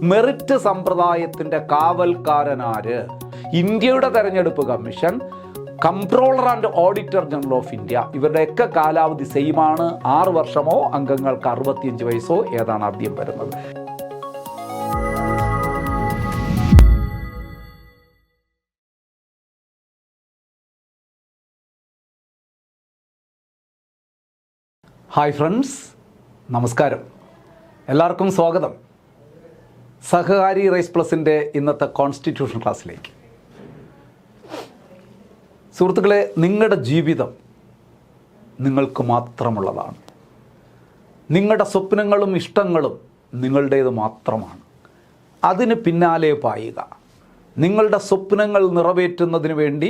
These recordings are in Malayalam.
മെറിറ്റ് സമ്പ്രദായത്തിൻ്റെ കാവൽക്കാരനാര്? ഇന്ത്യയുടെ തെരഞ്ഞെടുപ്പ് commission, comptroller and auditor general of India, ഇവരുടെയൊക്കെ കാലാവധി സെയിമാണ്. 6 വർഷമോ അംഗങ്ങൾക്ക് 65 വയസ്സോ ഏതാണ് ആദ്യം വരുന്നത്? ഹായ് ഫ്രണ്ട്സ്, നമസ്കാരം. എല്ലാവർക്കും സ്വാഗതം സഹകാരി റൈസ് പ്ലസിൻ്റെ ഇന്നത്തെ കോൺസ്റ്റിറ്റ്യൂഷൻ ക്ലാസ്സിലേക്ക്. സുഹൃത്തുക്കളെ, നിങ്ങളുടെ ജീവിതം നിങ്ങൾക്ക് മാത്രമുള്ളതാണ്. നിങ്ങളുടെ സ്വപ്നങ്ങളും ഇഷ്ടങ്ങളും നിങ്ങളുടേത് മാത്രമാണ്. അതിന് പിന്നാലെ പായുക. നിങ്ങളുടെ സ്വപ്നങ്ങൾ നിറവേറ്റുന്നതിന് വേണ്ടി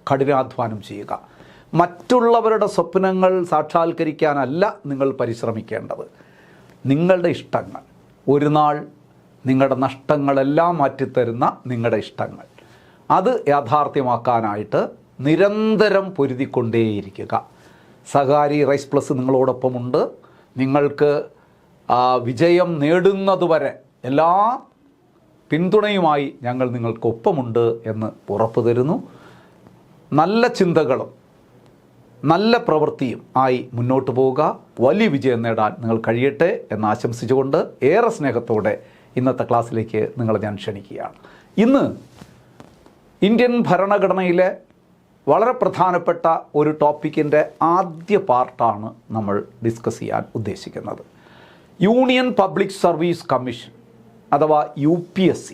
കഠിനാധ്വാനം ചെയ്യുക. മറ്റുള്ളവരുടെ സ്വപ്നങ്ങൾ സാക്ഷാത്കരിക്കാനല്ല നിങ്ങൾ പരിശ്രമിക്കേണ്ടത്. നിങ്ങളുടെ ഇഷ്ടങ്ങൾ, ഒരു നാൾ നിങ്ങളുടെ നഷ്ടങ്ങളെല്ലാം മാറ്റിത്തരുന്ന നിങ്ങളുടെ ഇഷ്ടങ്ങൾ, അത് യാഥാർത്ഥ്യമാക്കാനായിട്ട് നിരന്തരം പൊരുതിക്കൊണ്ടേയിരിക്കുക. സഹകാരി റൈസ് പ്ലസ് നിങ്ങളോടൊപ്പമുണ്ട്. നിങ്ങൾക്ക് വിജയം നേടുന്നതുവരെ എല്ലാ പിന്തുണയുമായി ഞങ്ങൾ നിങ്ങൾക്കൊപ്പമുണ്ട് എന്ന് ഉറപ്പു തരുന്നു. നല്ല ചിന്തകളും നല്ല പ്രവൃത്തിയും ആയി മുന്നോട്ട് പോവുക. വലിയ വിജയം നേടാൻ നിങ്ങൾ കഴിയട്ടെ എന്ന് ആശംസിച്ചുകൊണ്ട് ഏറെ സ്നേഹത്തോടെ ഇന്നത്തെ ക്ലാസ്സിലേക്ക് നിങ്ങളെ ഞാൻ ക്ഷണിക്കുകയാണ്. ഇന്ന് ഇന്ത്യൻ ഭരണഘടനയിലെ വളരെ പ്രധാനപ്പെട്ട ഒരു ടോപ്പിക്കിൻ്റെ ആദ്യ പാർട്ടാണ് നമ്മൾ ഡിസ്കസ് ചെയ്യാൻ ഉദ്ദേശിക്കുന്നത്. യൂണിയൻ പബ്ലിക് സർവീസ് കമ്മീഷൻ അഥവാ UPSC.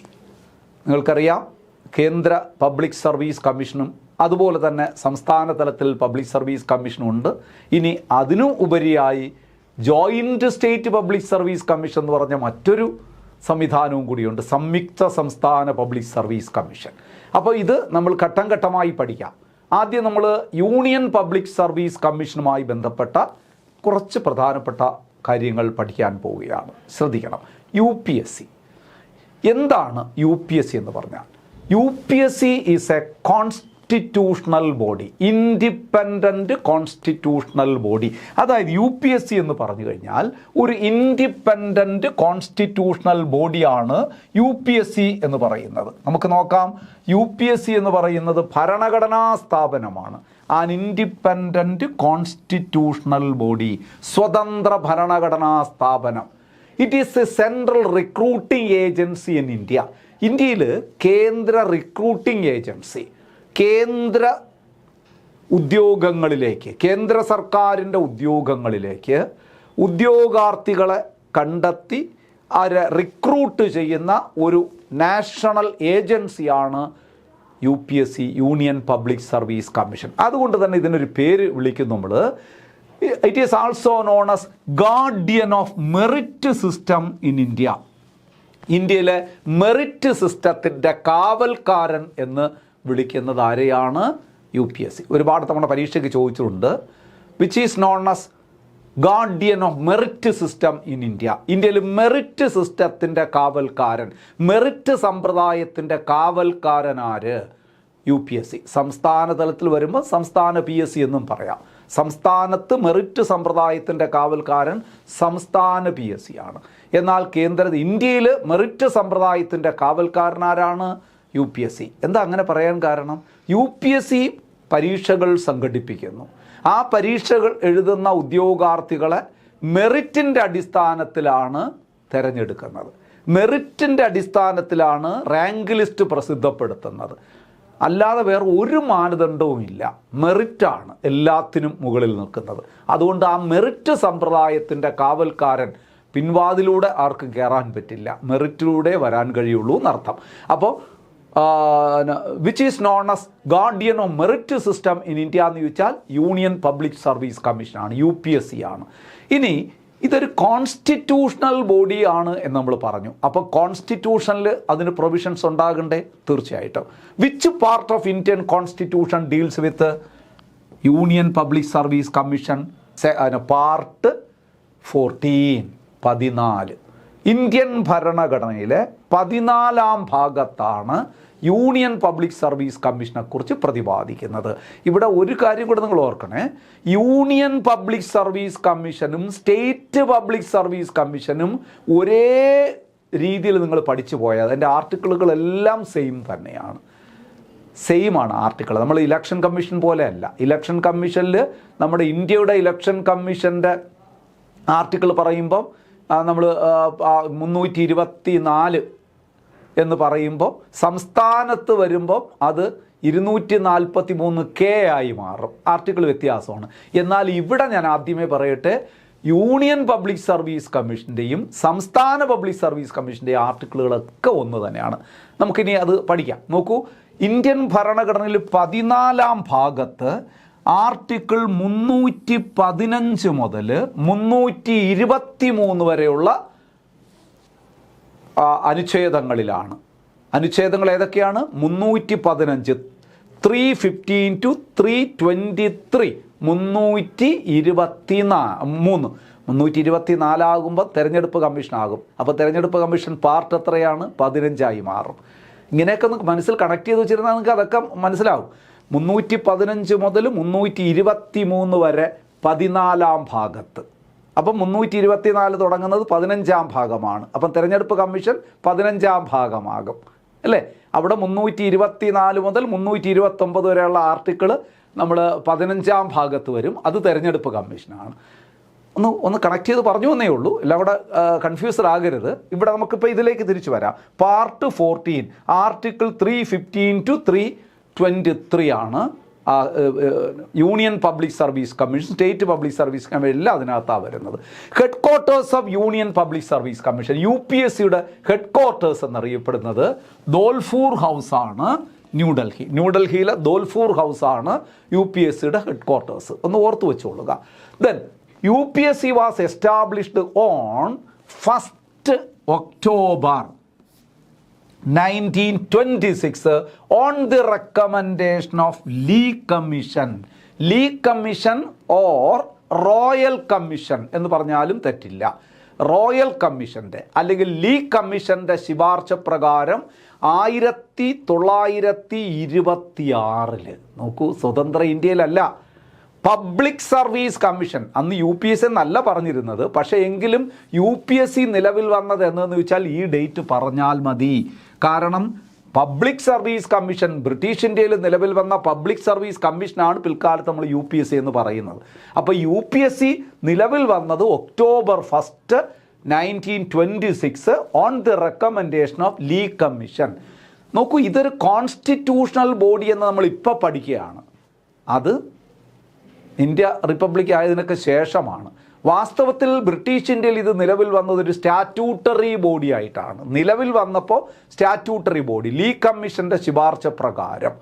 നിങ്ങൾക്കറിയാം, കേന്ദ്ര പബ്ലിക് സർവീസ് കമ്മീഷനും അതുപോലെ തന്നെ സംസ്ഥാന തലത്തിൽ പബ്ലിക് സർവീസ് കമ്മീഷനും ഉണ്ട്. ഇനി അതിനു ഉപരിയായി joint state public service commission എന്ന് പറഞ്ഞ മറ്റൊരു സംവിധാനവും കൂടിയുണ്ട്, സംയുക്ത സംസ്ഥാന പബ്ലിക് സർവീസ് കമ്മീഷൻ. അപ്പോൾ ഇത് നമ്മൾ ഘട്ടം ഘട്ടമായി പഠിക്കാം. ആദ്യം നമ്മൾ യൂണിയൻ പബ്ലിക് സർവീസ് കമ്മീഷനുമായി ബന്ധപ്പെട്ട കുറച്ച് പ്രധാനപ്പെട്ട കാര്യങ്ങൾ പഠിക്കാൻ പോവുകയാണ്. ശ്രദ്ധിക്കണം. UPSC എന്താണ്? UPSC എന്ന് പറഞ്ഞാൽ UPSC is A constitutional body, independent constitutional body. അതായത് UPSC എന്ന് പറഞ്ഞു കഴിഞ്ഞാൽ ഒരു ഇൻഡിപെൻഡൻറ്റ് കോൺസ്റ്റിറ്റ്യൂഷണൽ ബോഡിയാണ് UPSC എന്ന് പറയുന്നത്. നമുക്ക് നോക്കാം. UPSC എന്ന് പറയുന്നത് ഭരണഘടനാ സ്ഥാപനമാണ്. ആൻ ഇൻഡിപെൻഡൻറ്റ് കോൺസ്റ്റിറ്റ്യൂഷണൽ ബോഡി, സ്വതന്ത്ര ഭരണഘടനാ സ്ഥാപനം. It is A central recruiting agency in India. ഇന്ത്യയിൽ കേന്ദ്ര റിക്രൂട്ടിംഗ് ഏജൻസി, കേന്ദ്ര ഉദ്യോഗങ്ങളിലേക്ക്, കേന്ദ്ര സർക്കാരിൻ്റെ ഉദ്യോഗങ്ങളിലേക്ക് ഉദ്യോഗാർത്ഥികളെ കണ്ടെത്തി അവരെ റിക്രൂട്ട് ചെയ്യുന്ന ഒരു നാഷണൽ ഏജൻസിയാണ് UPSC, union public service commission. അതുകൊണ്ട് തന്നെ ഇതിനൊരു പേര് വിളിക്കും നമ്മൾ. It is also known as guardian of merit system in India. ഇന്ത്യയിലെ മെറിറ്റ് സിസ്റ്റത്തിൻ്റെ കാവൽക്കാരൻ എന്ന് വിളിക്കുന്നത് ആരെയാണ്? UPSC. ഒരുപാട് തവണ പരീക്ഷയ്ക്ക് ചോദിച്ചിട്ടുണ്ട്. Which is known as guardian of merit system in India. ഇന്ത്യയിൽ മെറിറ്റ് സിസ്റ്റത്തിൻ്റെ കാവൽക്കാരൻ, മെറിറ്റ് സമ്പ്രദായത്തിൻ്റെ കാവൽക്കാരനാര്? UPSC. സംസ്ഥാന തലത്തിൽ വരുമ്പോൾ സംസ്ഥാന PSC എന്നും പറയാം. സംസ്ഥാനത്ത് മെറിറ്റ് സമ്പ്രദായത്തിൻ്റെ കാവൽക്കാരൻ സംസ്ഥാന PSC ആണ്. എന്നാൽ ഇന്ത്യയിൽ മെറിറ്റ് സമ്പ്രദായത്തിൻ്റെ കാവൽക്കാരനാരാണ്? UPSC. എന്താ അങ്ങനെ പറയാൻ കാരണം? UPSC പരീക്ഷകൾ സംഘടിപ്പിക്കുന്നു. ആ പരീക്ഷകൾ എഴുതുന്ന ഉദ്യോഗാർത്ഥികളെ മെറിറ്റിൻ്റെ അടിസ്ഥാനത്തിലാണ് തിരഞ്ഞെടുക്കുന്നത്. മെറിറ്റിൻ്റെ അടിസ്ഥാനത്തിലാണ് റാങ്ക് ലിസ്റ്റ് പ്രസിദ്ധപ്പെടുത്തുന്നത്. അല്ലാതെ വേറെ ഒരു മാനദണ്ഡവും ഇല്ല. മെറിറ്റാണ് എല്ലാത്തിനും മുകളിൽ നിൽക്കുന്നത്. അതുകൊണ്ട് ആ മെറിറ്റ് സമ്പ്രദായത്തിൻ്റെ കാവൽക്കാരൻ പിൻവാതിലൂടെ ആർക്കും കയറാൻ പറ്റില്ല, മെറിറ്റിലൂടെ വരാൻ കഴിയുള്ളൂ എന്നർത്ഥം. അപ്പോൾ which is known as guardian of merit system in India എന്ന് ചോദിച്ചാൽ യൂണിയൻ പബ്ലിക് സർവീസ് കമ്മീഷനാണ്, UPSC ആണ്. ഇനി ഇതൊരു കോൺസ്റ്റിറ്റ്യൂഷണൽ ബോഡിയാണ് എന്ന് നമ്മൾ പറഞ്ഞു. അപ്പോൾ കോൺസ്റ്റിറ്റ്യൂഷനിൽ അതിന് പ്രൊവിഷൻസ് ഉണ്ടാകണ്ടേ? തീർച്ചയായിട്ടും. Which part of Indian constitution deals with union public service commission? Part 14. Indian ഭരണഘടനയിലെ 14-ാം ഭാഗത്താണ് യൂണിയൻ പബ്ലിക് സർവീസ് കമ്മീഷനെ കുറിച്ച് പ്രതിപാദിക്കുന്നത്. ഇവിടെ ഒരു കാര്യം കൂടെ നിങ്ങൾ ഓർക്കണേ, യൂണിയൻ പബ്ലിക് സർവീസ് കമ്മീഷനും സ്റ്റേറ്റ് പബ്ലിക് സർവീസ് കമ്മീഷനും ഒരേ രീതിയിൽ നിങ്ങൾ പഠിച്ചു പോയാൽ അതിൻ്റെ ആർട്ടിക്കിളുകളെല്ലാം തന്നെയാണ്, സെയിമാണ് ആർട്ടിക്കിൾ. നമ്മൾ ഇലക്ഷൻ കമ്മീഷൻ പോലെയല്ല. ഇലക്ഷൻ കമ്മീഷനിൽ നമ്മുടെ ഇന്ത്യയുടെ ഇലക്ഷൻ കമ്മീഷൻ്റെ ആർട്ടിക്കിൾ പറയുമ്പം നമ്മൾ 324 എന്ന് പറയുമ്പോൾ സംസ്ഥാനത്ത് വരുമ്പം അത് 243K ആയി മാറും. ആർട്ടിക്കിൾ വ്യത്യാസമാണ്. എന്നാൽ ഇവിടെ ഞാൻ ആദ്യമേ പറയട്ടെ, യൂണിയൻ പബ്ലിക് സർവീസ് കമ്മീഷൻ്റെയും സംസ്ഥാന പബ്ലിക് സർവീസ് കമ്മീഷൻ്റെയും ആർട്ടിക്കിളുകളൊക്കെ ഒന്ന് തന്നെയാണ്. നമുക്കിനി അത് പഠിക്കാം. നോക്കൂ, ഇന്ത്യൻ ഭരണഘടനയിൽ 14-ാം ഭാഗത്ത് ആർട്ടിക്കിൾ 315 മുതൽ 323 വരെയുള്ള അനുച്ഛേദങ്ങളിലാണ്. അനുച്ഛേദങ്ങൾ ഏതൊക്കെയാണ്? 315, 315 to 323, 324 ആകുമ്പോൾ തെരഞ്ഞെടുപ്പ് കമ്മീഷനാകും. അപ്പോൾ തെരഞ്ഞെടുപ്പ് കമ്മീഷൻ പാർട്ട് എത്രയാണ്? 15 മാറും. ഇങ്ങനെയൊക്കെ ഒന്ന് മനസ്സിൽ കണക്ട് ചെയ്ത് വെച്ചിരുന്നാൽ നിങ്ങൾക്ക് അതൊക്കെ മനസ്സിലാവും. 315 മുതൽ 323 വരെ 14-ാം ഭാഗത്ത്. അപ്പം 324 തുടങ്ങുന്നത് 15-ാം ഭാഗമാണ്. അപ്പം തെരഞ്ഞെടുപ്പ് കമ്മീഷൻ 15-ാം ഭാഗമാകും അല്ലേ? അവിടെ 324 മുതൽ 329 വരെയുള്ള ആർട്ടിക്കിൾ നമ്മൾ 15-ാം ഭാഗത്ത് വരും. അത് തെരഞ്ഞെടുപ്പ് കമ്മീഷനാണ്. ഒന്ന് കണക്ട് ചെയ്ത് പറഞ്ഞു എന്നേ ഉള്ളൂ, എല്ലാം കൂടെ കൺഫ്യൂസ്ഡ് ആകരുത്. ഇവിടെ നമുക്കിപ്പോൾ ഇതിലേക്ക് തിരിച്ചു വരാം. പാർട്ട് 14 ആർട്ടിക്കിൾ 315 to 323 ആണ് union public service commission, state public service commission എല്ലാം അതിനകത്താണ് വരുന്നത്. Headquarters of union public service commission, UPSCയുടെ ഹെഡ് ക്വാർട്ടേഴ്സ് എന്നറിയപ്പെടുന്നത് ദോൽഫൂർ ഹൗസ് ആണ്, ന്യൂഡൽഹി. ന്യൂഡൽഹിയിലെ ദോൽഫൂർ ഹൗസ് ആണ് UPSCയുടെ ഹെഡ് ക്വാർട്ടേഴ്സ്. ഒന്ന് ഓർത്ത് വെച്ചുകൊള്ളുക. Then UPSC was established on 1st October 1926 on the recommendation of Lee Commission. Lee Commission or Royal Commission എന്ന് പറഞ്ഞാലും തെറ്റില്ല. റോയൽ കമ്മീഷൻ്റെ അല്ലെങ്കിൽ ലീ കമ്മീഷൻ്റെ ശുപാർശ പ്രകാരം 1926 നോക്കൂ, സ്വതന്ത്ര ഇന്ത്യയിലല്ല, പബ്ലിക് സർവീസ് കമ്മീഷൻ. അന്ന് UPSC എന്നല്ല പറഞ്ഞിരുന്നത്, പക്ഷേ എങ്കിലും UPSC നിലവിൽ വന്നത് എന്നതെന്ന് വെച്ചാൽ ഈ ഡേറ്റ് പറഞ്ഞാൽ മതി. കാരണം പബ്ലിക് സർവീസ് കമ്മീഷൻ, ബ്രിട്ടീഷ് ഇന്ത്യയിൽ നിലവിൽ വന്ന പബ്ലിക് സർവീസ് കമ്മീഷനാണ് പിൽക്കാലത്ത് നമ്മൾ UPSC എന്ന് പറയുന്നത്. അപ്പോൾ UPSC നിലവിൽ വന്നത് October 1st 1926 on the recommendation of Lee commission. നോക്കൂ, ഇതൊരു കോൺസ്റ്റിറ്റ്യൂഷണൽ ബോഡി എന്ന് നമ്മൾ ഇപ്പോൾ പഠിക്കുകയാണ്. അത് ഇന്ത്യ റിപ്പബ്ലിക് ആയതിനൊക്കെ ശേഷമാണ്. വാസ്തവത്തിൽ ബ്രിട്ടീഷ് ഇന്ത്യയിൽ ഇത് നിലവിൽ വന്നതൊരു സ്റ്റാറ്റ്യൂട്ടറി ബോഡി ആയിട്ടാണ്. നിലവിൽ വന്നപ്പോൾ സ്റ്റാറ്റ്യൂട്ടറി ബോഡി ലീ കമ്മീഷൻ്റെ ശുപാർശ പ്രകാരം.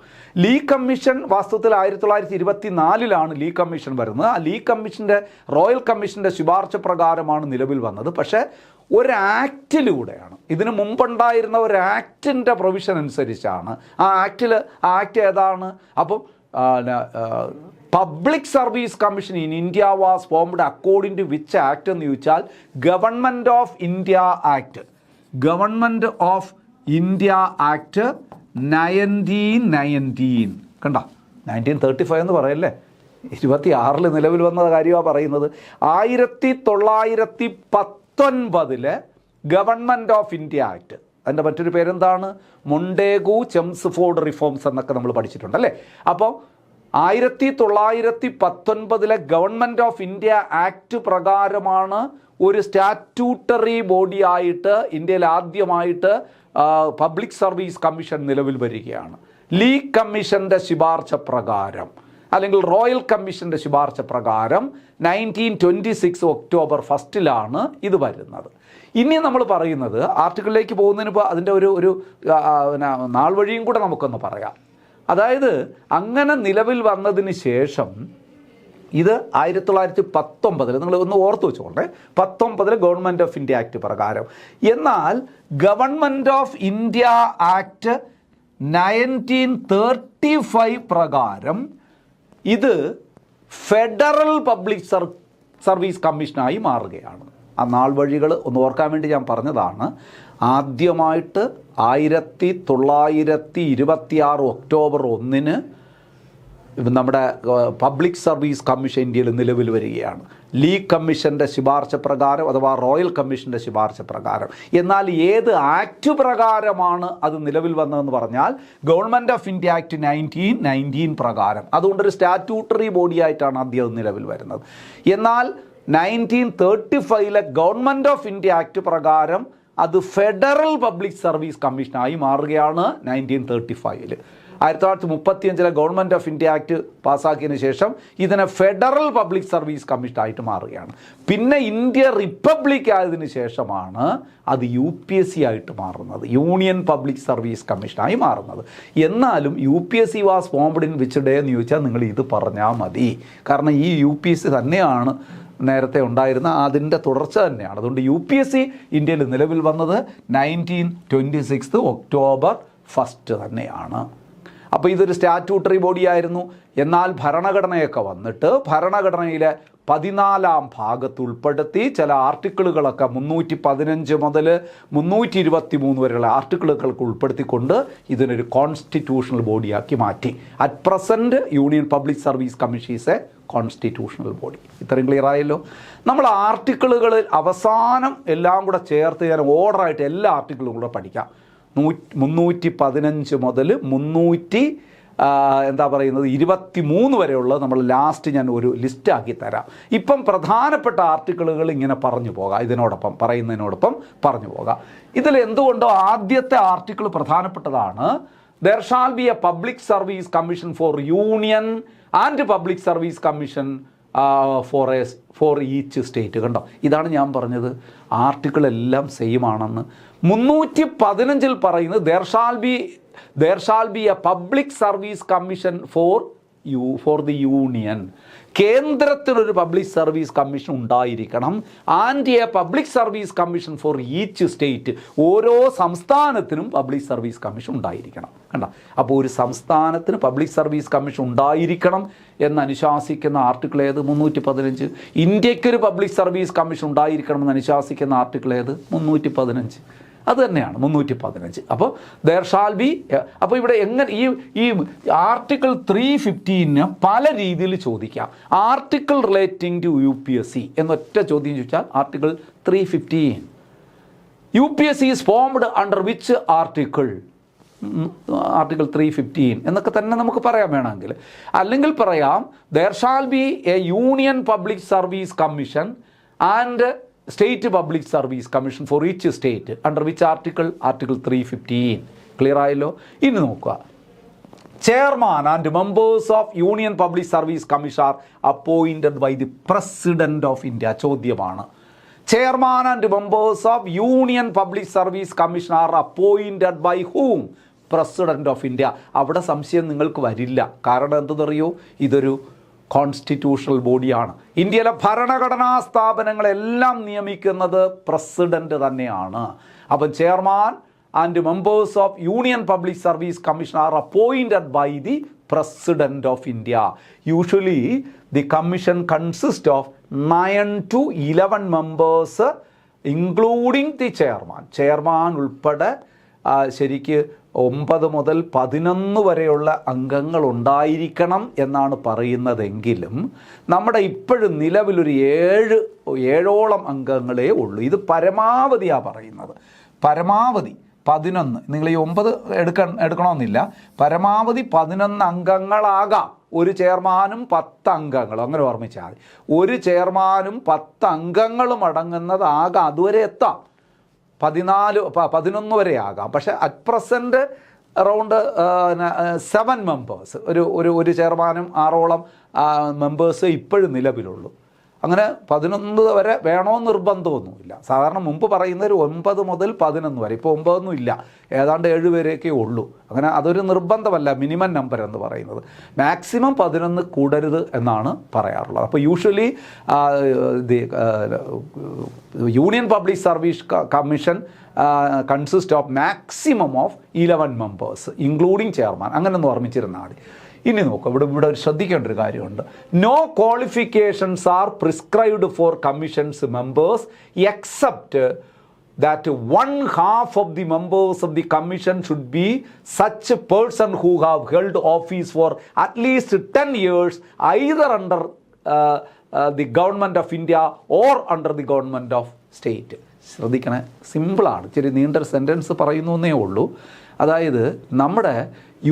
ലീ കമ്മീഷൻ വാസ്തവത്തിൽ 1924 ലീ കമ്മീഷൻ വരുന്നത്. ആ ലീ കമ്മീഷൻ്റെ റോയൽ കമ്മീഷൻ്റെ ശുപാർശ പ്രകാരമാണ് നിലവിൽ വന്നത്. പക്ഷേ ഒരു ആക്റ്റിലൂടെയാണ്. ഇതിന് മുമ്പുണ്ടായിരുന്ന ഒരു ആക്ടിൻ്റെ പ്രൊവിഷൻ അനുസരിച്ചാണ്. ആ ആക്ട് ഏതാണ്? അപ്പം public service commission in India was formed according to which act എന്ന് ചോദിച്ചാൽ government of India act. Government of India act 1919. കണ്ട, 1935 എന്ന് പറയല്ലേ, 26 നിലവിൽ വന്ന കാര്യമാണ് പറയുന്നത്. 1919 ഗവൺമെൻറ് ഓഫ് ഇന്ത്യ ആക്ട്. അതിൻ്റെ മറ്റൊരു പേരെന്താണ്? മൊണ്ടേഗു ചെംസ്ഫോർഡ് റിഫോംസ് എന്നൊക്കെ നമ്മൾ പഠിച്ചിട്ടുണ്ട് അല്ലേ. അപ്പോൾ 1919 ഗവൺമെൻറ് ഓഫ് ഇന്ത്യ ആക്ട് പ്രകാരമാണ് ഒരു സ്റ്റാറ്റ്യൂട്ടറി ബോഡി ആയിട്ട് ഇന്ത്യയിൽ ആദ്യമായിട്ട് പബ്ലിക് സർവീസ് കമ്മീഷൻ നിലവിൽ വരികയാണ്. ലീ കമ്മീഷൻ്റെ ശുപാർശ പ്രകാരം അല്ലെങ്കിൽ റോയൽ കമ്മീഷൻ്റെ ശുപാർശ പ്രകാരം 1926 October 1 ഇത് വരുന്നത്. ഇനി നമ്മൾ പറയുന്നത് ആർട്ടിക്കിളിലേക്ക് പോകുന്നതിന് ഇപ്പോൾ അതിൻ്റെ ഒരു നാൾ വഴിയും കൂടെ നമുക്കൊന്ന് പറയാം. അതായത് അങ്ങനെ നിലവിൽ വന്നതിന് ശേഷം ഇത് 1919 നിങ്ങൾ ഒന്ന് ഓർത്ത് വെച്ചോണ്ടേ, 19 ഗവൺമെൻറ് ഓഫ് ഇന്ത്യ ആക്ട് പ്രകാരം. എന്നാൽ ഗവൺമെൻറ് ഓഫ് ഇന്ത്യ ആക്ട് 1935 പ്രകാരം ഇത് ഫെഡറൽ പബ്ലിക് സർവീസ് കമ്മീഷനായി മാറുകയാണ്. ആ നാൾ വഴികൾ ഒന്ന് ഓർക്കാൻ വേണ്ടി ഞാൻ പറഞ്ഞതാണ്. ആദ്യമായിട്ട് 1926 October 1 നമ്മുടെ പബ്ലിക് സർവീസ് കമ്മീഷൻ ഇന്ത്യയിൽ നിലവിൽ വരികയാണ്. ലീ കമ്മീഷൻ്റെ ശുപാർശ പ്രകാരം അഥവാ റോയൽ കമ്മീഷൻ്റെ ശുപാർശ പ്രകാരം. എന്നാൽ ഏത് ആക്ട് പ്രകാരമാണ് അത് നിലവിൽ വന്നതെന്ന് പറഞ്ഞാൽ ഗവൺമെൻറ് ഓഫ് ഇന്ത്യ ആക്ട് 1919 പ്രകാരം. അതുകൊണ്ടൊരു സ്റ്റാറ്റ്യൂട്ടറി ബോഡിയായിട്ടാണ് ആദ്യം അത് നിലവിൽ വരുന്നത്. എന്നാൽ 1935 ഗവൺമെൻറ് ഓഫ് ഇന്ത്യ ആക്ട് പ്രകാരം അത് ഫെഡറൽ പബ്ലിക് സർവീസ് കമ്മീഷനായി മാറുകയാണ് 1935. 1935 ഗവൺമെൻറ് ഓഫ് ഇന്ത്യ ആക്ട് പാസ്സാക്കിയതിന് ശേഷം ഇതിനെ ഫെഡറൽ പബ്ലിക് സർവീസ് കമ്മീഷനായിട്ട് മാറുകയാണ്. പിന്നെ ഇന്ത്യ റിപ്പബ്ലിക് ആയതിനു ശേഷമാണ് അത് UPSC ആയിട്ട് മാറുന്നത്, യൂണിയൻ പബ്ലിക് സർവീസ് കമ്മീഷനായി മാറുന്നത്. എന്നാലും UPSC was formed in which day എന്ന് ചോദിച്ചാൽ നിങ്ങൾ ഇത് പറഞ്ഞാൽ മതി. കാരണം ഈ UPSC തന്നെയാണ് നേരത്തെ ഉണ്ടായിരുന്ന അതിൻ്റെ തുടർച്ച തന്നെയാണ്. അതുകൊണ്ട് UPSC ഇന്ത്യയിൽ നിലവിൽ വന്നത് 1926 ഒക്ടോബർ 1 തന്നെയാണ്. അപ്പോൾ ഇതൊരു സ്റ്റാറ്റ്യൂട്ടറി ബോഡിയായിരുന്നു. എന്നാൽ ഭരണഘടനയൊക്കെ വന്നിട്ട് ഭരണഘടനയിലെ 14-ാം ഭാഗത്ത് ഉൾപ്പെടുത്തി ചില ആർട്ടിക്കിളുകളൊക്കെ 315 മുതൽ 323 വരെയുള്ള ആർട്ടിക്കിളുകൾക്ക് ഉൾപ്പെടുത്തിക്കൊണ്ട് ഇതിനൊരു കോൺസ്റ്റിറ്റ്യൂഷണൽ ബോഡിയാക്കി മാറ്റി. At present union public service commission is A constitutional body. ഇത്രയും ക്ലിയർ ആയല്ലോ. നമ്മൾ ആർട്ടിക്കിളുകളിൽ അവസാനം എല്ലാം കൂടെ ചേർത്ത് ഞാൻ ഓർഡറായിട്ട് എല്ലാ ആർട്ടിക്കിളും കൂടെ പഠിക്കാം. 315 മുതൽ 23 വരെയുള്ളത് നമ്മൾ ലാസ്റ്റ് ഞാൻ ഒരു ലിസ്റ്റാക്കി തരാം. ഇപ്പം പ്രധാനപ്പെട്ട ആർട്ടിക്കിളുകൾ ഇങ്ങനെ പറഞ്ഞു പോകാം, ഇതിനോടൊപ്പം പറയുന്നതിനോടൊപ്പം പറഞ്ഞു പോകാം. ഇതിൽ എന്തുകൊണ്ടോ ആദ്യത്തെ ആർട്ടിക്കിൾ പ്രധാനപ്പെട്ടതാണ്. There shall be a public service commission for union and public service commission four each state. കണ്ടോ, ഇതാണ് ഞാൻ പറഞ്ഞത്, ആർട്ടിക്കിൾ എല്ലാം സെയിം ആണെന്ന്. 315 പറയുന്നത് there shall be a public service commission for the union. കേന്ദ്രത്തിനൊരു പബ്ലിക് സർവീസ് കമ്മീഷൻ ഉണ്ടായിരിക്കണം. And a public service commission for each state. ഓരോ സംസ്ഥാനത്തിനും പബ്ലിക് സർവീസ് കമ്മീഷൻ ഉണ്ടായിരിക്കണം. കണ്ട, അപ്പോൾ ഒരു സംസ്ഥാനത്തിന് പബ്ലിക് സർവീസ് കമ്മീഷൻ ഉണ്ടായിരിക്കണം എന്ന് അനുശാസിക്കുന്ന ആർട്ടിക്കിൾ ഏത്? 315. ഇന്ത്യക്കൊരു പബ്ലിക് സർവീസ് കമ്മീഷൻ ഉണ്ടായിരിക്കണം എന്ന് അനുശാസിക്കുന്ന ആർട്ടിക്കിൾ ഏത്? 315. അത് തന്നെയാണ് 315. അപ്പോൾ ദർ ഷാൽ ബി. അപ്പോൾ ഇവിടെ എങ്ങനെ ഈ ആർട്ടിക്കിൾ 315 പല രീതിയിൽ ചോദിക്കാം. ആർട്ടിക്കിൾ റിലേറ്റിംഗ് ടു UPSC എന്നൊറ്റ ചോദ്യം ചോദിച്ചാൽ article 315 UPSC is formed under which article? Article 315 എന്നൊക്കെ തന്നെ നമുക്ക് പറയാൻ വേണമെങ്കിൽ. അല്ലെങ്കിൽ പറയാം there shall be a union public service commission and state public service commission for each state under which article? Article 315. Clear ആയല്ലോ. ഇനി നോക്കുക, chairman and members of union public service commission are appointed by the president of India. ചോദ്യമാണ്, chairman and members of union public service commission are appointed by whom? President of India. അവിടെ സംശയം നിങ്ങൾക്ക് വരില്ല. കാരണം എന്തെന്നറിയോ, ഇതൊരു കോൺസ്റ്റിറ്റ്യൂഷണൽ ബോഡിയാണ്. ഇന്ത്യയിലെ ഭരണഘടനാ സ്ഥാപനങ്ങളെല്ലാം നിയമിക്കുന്നത് പ്രസിഡന്റ് തന്നെയാണ്. അപ്പം chairman and members of union public service commission are appointed by the president of India. Usually the commission consist of 9 to 11 members including the chairman. Chairman ഉൾപ്പെടെ ശരിക്ക് 9 മുതൽ 11 വരെയുള്ള അംഗങ്ങൾ ഉണ്ടായിരിക്കണം എന്നാണ് പറയുന്നതെങ്കിലും നമ്മുടെ ഇപ്പോഴും നിലവിലൊരു 7ഓളം അംഗങ്ങളേ ഉള്ളൂ. ഇത് പരമാവധിയാണ് പറയുന്നത്. പരമാവധി 11. നിങ്ങൾ ഈ 9 എടുക്കണമെന്നില്ല. പരമാവധി 11 അംഗങ്ങളാകാം. ഒരു ചെയർമാനും 10 അംഗങ്ങളും, അങ്ങനെ ഓർമ്മിച്ചാൽ മതി. ഒരു ചെയർമാനും 10 അംഗങ്ങളും അടങ്ങുന്നതാകാം. അതുവരെ എത്താം. 11 വരെ ആകാം. പക്ഷേ അറ്റ് പ്രസൻറ്റ് അറൗണ്ട് 7 മെമ്പേഴ്സ്, ഒരു ചെയർമാനും 6ഓളം മെമ്പേഴ്സ് ഇപ്പോഴും നിലവിലുള്ളൂ. അങ്ങനെ 11 വരെ വേണമെന്ന് നിർബന്ധമൊന്നുമില്ല. സാധാരണ മുമ്പ് പറയുന്നൊരു 9 മുതൽ 11 വരെ. ഇപ്പോൾ 9 ഒന്നും ഇല്ല, ഏതാണ്ട് 7 പേരെയൊക്കെ ഉള്ളൂ. അങ്ങനെ അതൊരു നിർബന്ധമല്ല മിനിമം നമ്പർ എന്ന് പറയുന്നത്. മാക്സിമം 11 കൂടരുത് എന്നാണ് പറയാറുള്ളത്. അപ്പോൾ usually union public service commission consist of maximum of 11 members including chairman. അങ്ങനെ ഒന്ന് ഓർമ്മിച്ചിരുന്നാൽ മതി. ഇനി നോക്കാം, ഇവിടെ ശ്രദ്ധിക്കേണ്ട ഒരു കാര്യമുണ്ട്. No qualifications are prescribed for commissions members except that 1/2 of the members of the commission should be such a person who have held office for at least 10 years either under the government of India or under the government of state. ശ്രദ്ധിക്കണേ, സിമ്പിളാണ്, ഇച്ചിരി നീണ്ട സെൻറ്റൻസ് പറയുന്നു എന്നേ ഉള്ളൂ. അതായത് നമ്മുടെ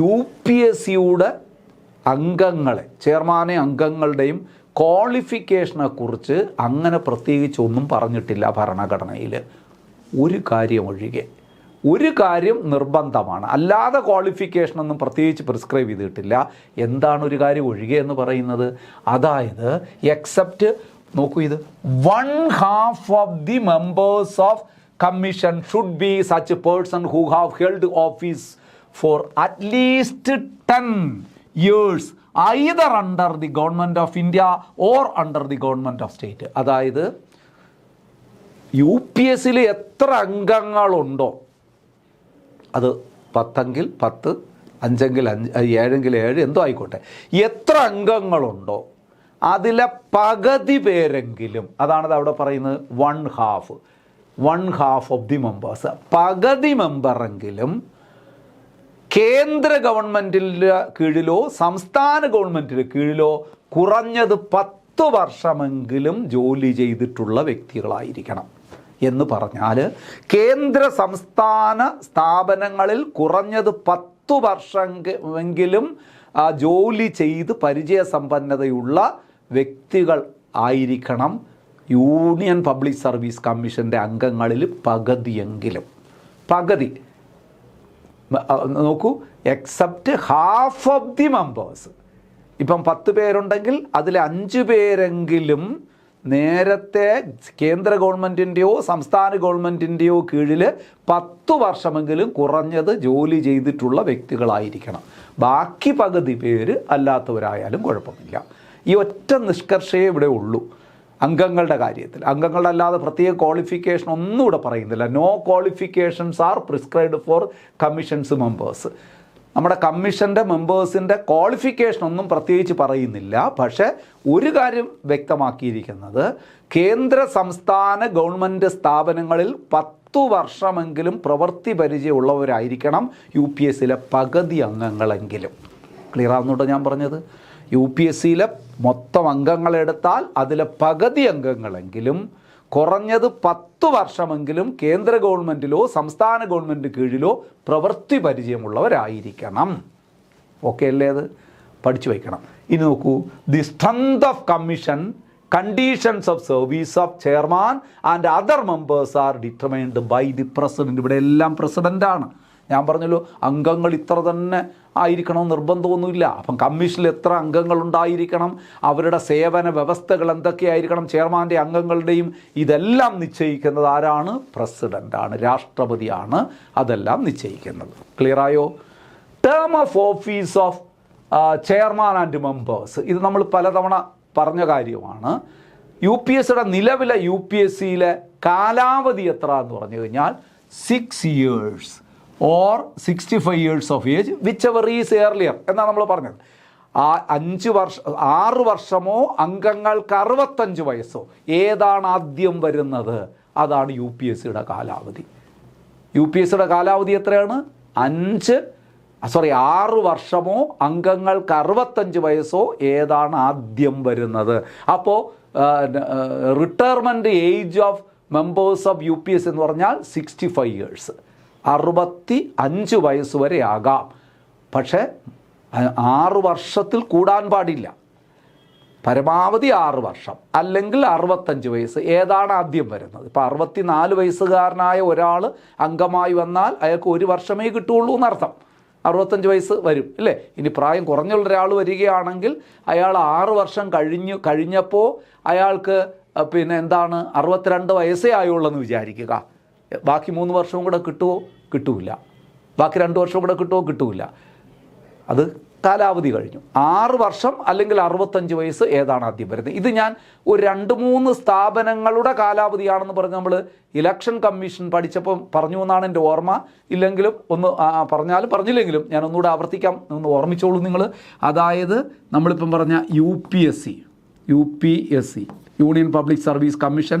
UPSCയുടെ അംഗങ്ങളെ, ചെയർമാനെ അംഗങ്ങളുടെയും ക്വാളിഫിക്കേഷനെ കുറിച്ച് അങ്ങനെ പ്രത്യേകിച്ച് ഒന്നും പറഞ്ഞിട്ടില്ല ഭരണഘടനയിൽ. ഒരു കാര്യം ഒഴികെ, ഒരു കാര്യം നിർബന്ധമാണ്, അല്ലാതെ ക്വാളിഫിക്കേഷനൊന്നും പ്രത്യേകിച്ച് പ്രിസ്ക്രൈബ് ചെയ്തിട്ടില്ല. എന്താണ് ഒരു കാര്യം ഒഴികെ എന്ന് പറയുന്നത്? അതായത് എക്സെപ്റ്റ്, നോക്കൂ, ഇത് 1/2 of the members of commission should be such person who have held office for at least 10 years either under the government of India or under the government of state. അതായത് UPSCയിൽ എത്ര അംഗങ്ങളുണ്ടോ, അത് 10 10, 5 5, 7 7, എന്തോ ആയിക്കോട്ടെ, എത്ര അംഗങ്ങളുണ്ടോ അതിലെ പകുതി പേരെങ്കിലും, അതാണത് അവിടെ പറയുന്നത് 1/2 ഓഫ് ദി മെമ്പേഴ്സ്, പകുതി മെമ്പറെങ്കിലും കേന്ദ്ര ഗവൺമെൻറ്റിൻ്റെ കീഴിലോ സംസ്ഥാന ഗവൺമെൻറ്റിൻ്റെ കീഴിലോ കുറഞ്ഞത് 10 വർഷമെങ്കിലും ജോലി ചെയ്തിട്ടുള്ള വ്യക്തികളായിരിക്കണം. എന്ന് പറഞ്ഞാൽ കേന്ദ്ര സംസ്ഥാന സ്ഥാപനങ്ങളിൽ കുറഞ്ഞത് 10 വർഷമെങ്കിലും ജോലി ചെയ്ത് പരിചയസമ്പന്നതയുള്ള വ്യക്തികൾ ആയിരിക്കണം യൂണിയൻ പബ്ലിക് സർവീസ് കമ്മീഷൻ്റെ അംഗങ്ങളിൽ പകുതിയെങ്കിലും. പകുതി നോക്കൂ, എക്സെപ്റ്റ് 1/2 ഓഫ് ദി മെമ്പേഴ്സ്. ഇപ്പം 10 പേരുണ്ടെങ്കിൽ അതിൽ 5 പേരെങ്കിലും നേരത്തെ കേന്ദ്ര ഗവൺമെൻറ്റിൻ്റെയോ സംസ്ഥാന ഗവൺമെൻറ്റിൻ്റെയോ കീഴിൽ 10 വർഷമെങ്കിലും കുറഞ്ഞത് ജോലി ചെയ്തിട്ടുള്ള വ്യക്തികളായിരിക്കണം. ബാക്കി പകുതി പേര് അല്ലാത്തവരായാലും കുഴപ്പമില്ല. ഈ ഒറ്റ നിഷ്കർഷയേ ഇവിടെ ഉള്ളൂ അംഗങ്ങളുടെ കാര്യത്തിൽ. അംഗങ്ങളുടെ അല്ലാതെ പ്രത്യേക ക്വാളിഫിക്കേഷൻ ഒന്നും ഇവിടെ പറയുന്നില്ല. No qualifications are prescribed for commissions members. നമ്മുടെ കമ്മീഷൻ്റെ മെമ്പേഴ്സിൻ്റെ ക്വാളിഫിക്കേഷൻ ഒന്നും പ്രത്യേകിച്ച് പറയുന്നില്ല. പക്ഷേ ഒരു കാര്യം വ്യക്തമാക്കിയിരിക്കുന്നത്, കേന്ദ്ര സംസ്ഥാന ഗവൺമെൻറ് സ്ഥാപനങ്ങളിൽ 10 വർഷമെങ്കിലും പ്രവൃത്തി പരിചയമുള്ളവരായിരിക്കണം UPSCയിലെ പകുതി അംഗങ്ങളെങ്കിലും. ക്ലിയർ ആവുന്നുണ്ടോ ഞാൻ പറഞ്ഞത്? UPSCയിലെ മൊത്തം അംഗങ്ങളെടുത്താൽ അതിലെ പകുതി അംഗങ്ങളെങ്കിലും കുറഞ്ഞത് 10 വർഷമെങ്കിലും കേന്ദ്ര ഗവൺമെൻറ്റിലോ സംസ്ഥാന ഗവൺമെൻറ് കീഴിലോ പ്രവൃത്തി പരിചയമുള്ളവരായിരിക്കണം. ഓക്കെ അല്ലേ? അത് പഠിച്ചു വയ്ക്കണം. ഇനി നോക്കൂ, the strength of commission, conditions of service of chairman and other members are determined by the president. ഇവിടെ എല്ലാം പ്രസിഡൻ്റാണ്. ഞാൻ പറഞ്ഞല്ലോ, അംഗങ്ങൾ ഇത്ര തന്നെ ആയിരിക്കണം നിർബന്ധമൊന്നുമില്ല. അപ്പം കമ്മീഷനിൽ എത്ര അംഗങ്ങളുണ്ടായിരിക്കണം, അവരുടെ സേവന വ്യവസ്ഥകൾ എന്തൊക്കെയായിരിക്കണം, ചെയർമാൻ്റെ അംഗങ്ങളുടെയും ഇതെല്ലാം നിശ്ചയിക്കുന്നത് ആരാണ്? പ്രസിഡൻ്റാണ്, രാഷ്ട്രപതിയാണ് അതെല്ലാം നിശ്ചയിക്കുന്നത്. ക്ലിയറായോ? Term of office of chairman and members, ഇത് നമ്മൾ പലതവണ പറഞ്ഞ കാര്യമാണ്. UPSCയുടെ നിലവിലെ UPSCയിലെ കാലാവധി എത്ര എന്ന് പറഞ്ഞു കഴിഞ്ഞാൽ 6 years or 65 years of age, whichever is earlier എന്നാണ് നമ്മൾ പറഞ്ഞത്. 6 വർഷമോ അംഗങ്ങൾക്ക് 65 വയസ്സോ ഏതാണ് ആദ്യം വരുന്നത്, അതാണ് UPSCയുടെ കാലാവധി. UPSCയുടെ കാലാവധി എത്രയാണ്? 6 വർഷമോ അംഗങ്ങൾക്ക് 65 വയസ്സോ ഏതാണ് ആദ്യം വരുന്നത്. അപ്പോൾ retirement age of members of UPSC എന്ന് പറഞ്ഞാൽ 65 years, 65 വയസ്സ് വരെ ആകാം. പക്ഷേ 6 വർഷത്തിൽ കൂടാൻ പാടില്ല. പരമാവധി 6 വർഷം അല്ലെങ്കിൽ 65 വയസ്സ്, ഏതാണ് ആദ്യം വരുന്നത്? ഇപ്പോൾ 64 വയസ്സുകാരനായ ഒരാൾ അംഗമായി വന്നാൽ അയാൾക്ക് 1 വർഷമേ കിട്ടുകയുള്ളൂ എന്നർത്ഥം. 65 വയസ്സ് വരും അല്ലേ? ഇനി പ്രായം കുറഞ്ഞുള്ള ഒരാൾ വരികയാണെങ്കിൽ അയാൾ 6 വർഷം കഴിഞ്ഞപ്പോൾ അയാൾക്ക് പിന്നെ എന്താണ് 62 വയസ്സേ ആയുള്ളൂ എന്ന് വിചാരിക്കുക. ബാക്കി 3 വർഷവും കൂടെ കിട്ടുമോ? കിട്ടൂല. ബാക്കി 2 വർഷവും കൂടെ കിട്ടുമോ? കിട്ടൂല. അത് കാലാവധി കഴിഞ്ഞു. 6 വർഷം അല്ലെങ്കിൽ 65 വയസ്സ് ഏതാണ് ആദ്യം വരുന്നത്? ഇത് ഞാൻ ഒരു 2-3 സ്ഥാപനങ്ങളുടെ കാലാവധിയാണെന്ന് പറഞ്ഞ് നമ്മൾ ഇലക്ഷൻ കമ്മീഷൻ പഠിച്ചപ്പോൾ പറഞ്ഞു എന്നാണ് എൻ്റെ ഓർമ്മ. ഇല്ലെങ്കിലും ഒന്ന് പറഞ്ഞാലും പറഞ്ഞില്ലെങ്കിലും ഞാൻ ഒന്നുകൂടെ ആവർത്തിക്കാം, ഒന്ന് ഓർമ്മിച്ചോളൂ നിങ്ങൾ. അതായത് നമ്മളിപ്പം പറഞ്ഞ UPSC, union public service commission,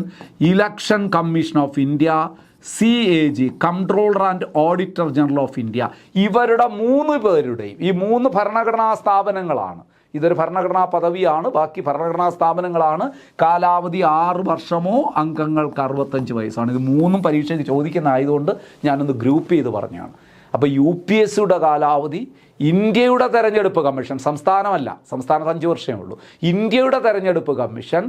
election commission of India, CAG, controller and auditor general of India, ഇവരുടെ 3 പേരുടെയും, ഈ 3 ഭരണഘടനാ സ്ഥാപനങ്ങളാണ് ഇതൊരു ഭരണഘടനാ പദവിയാണ്, ബാക്കി ഭരണഘടനാ സ്ഥാപനങ്ങളാണ്. കാലാവധി 6 വർഷമോ അംഗങ്ങൾക്ക് 65 വയസ്സാണ്. ഇത് മൂന്നും പരീക്ഷയ്ക്ക് ചോദിക്കുന്ന ആയതുകൊണ്ട് ഞാനൊന്ന് ഗ്രൂപ്പ് ചെയ്ത് പറഞ്ഞാണ്. അപ്പോൾ UPSCയുടെ കാലാവധി ഇന്ത്യയുടെ തെരഞ്ഞെടുപ്പ് കമ്മീഷൻ, സംസ്ഥാനമല്ല, സംസ്ഥാനത്ത് 5 വർഷമേ ഉള്ളൂ, ഇന്ത്യയുടെ തെരഞ്ഞെടുപ്പ് commission,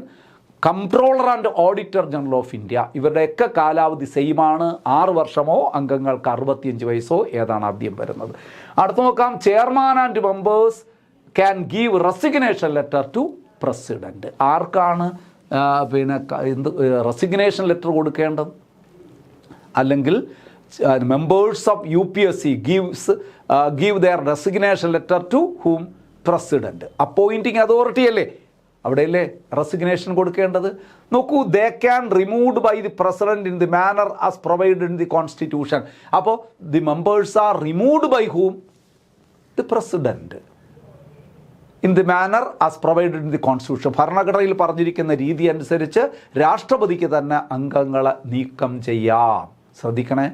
comptroller and auditor general of India, ഇവരുടെയൊക്കെ കാലാവധി സെയിമാണ്. 6 വർഷമോ അംഗങ്ങൾക്ക് 65 വയസ്സോ ഏതാണ് ആദ്യം വരുന്നത്. അടുത്ത് നോക്കാം. Chairman and members can give resignation letter to president. ആർക്കാണ് റെസിഗ്നേഷൻ ലെറ്റർ കൊടുക്കേണ്ടത്? അല്ലെങ്കിൽ members of UPSC give their resignation letter to whom? President. Appointing authority അല്ലേ, അവിടെയല്ലേ റെസിഗ്നേഷൻ കൊടുക്കേണ്ടത്? നോക്കൂ, they can removed by the president in the manner as provided in the constitution. അപ്പോൾ the members are removed by whom? The president. In the manner as provided in the constitution. ഭരണഘടനയിൽ പറഞ്ഞിരിക്കുന്ന രീതി അനുസരിച്ച് രാഷ്ട്രപതിക്ക് തന്നെ അംഗങ്ങളെ നീക്കം ചെയ്യാം. ശ്രദ്ധിക്കണേ.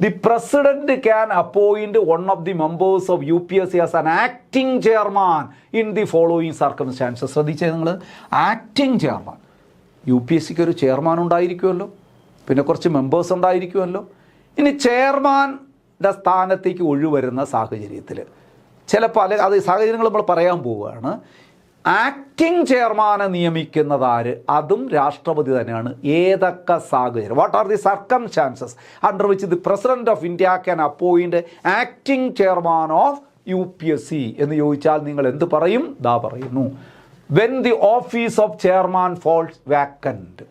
The president can appoint one of the members of UPSC as an acting chairman in the following circumstances. ശ്രദ്ധിച്ചേ നിങ്ങൾ, ആക്ടിംഗ് ചെയർമാൻ. UPSCക്ക് ഒരു ചെയർമാൻ ഉണ്ടായിരിക്കുമല്ലോ, പിന്നെ കുറച്ച് മെമ്പേഴ്സ് ഉണ്ടായിരിക്കുമല്ലോ. ഇനി ചെയർമാൻ്റെ സ്ഥാനത്തേക്ക് ഒഴിവരുന്ന സാഹചര്യത്തിൽ ചിലപ്പോൾ അത് സാഹചര്യങ്ങൾ നമ്മൾ പറയാൻ പോവുകയാണ്. ആക്ടിംഗ് ചെയർമാനെ നിയമിക്കുന്നത് ആര്? അതും രാഷ്ട്രപതി തന്നെയാണ്. ഏതൊക്കെ സാഹചര്യം? What are the circumstances under which the president of India can appoint acting chairman of UPSC എന്ന് ചോദിച്ചാൽ നിങ്ങൾ എന്ത് പറയും? ദാ പറയുന്നു, when the office of chairman falls vacant.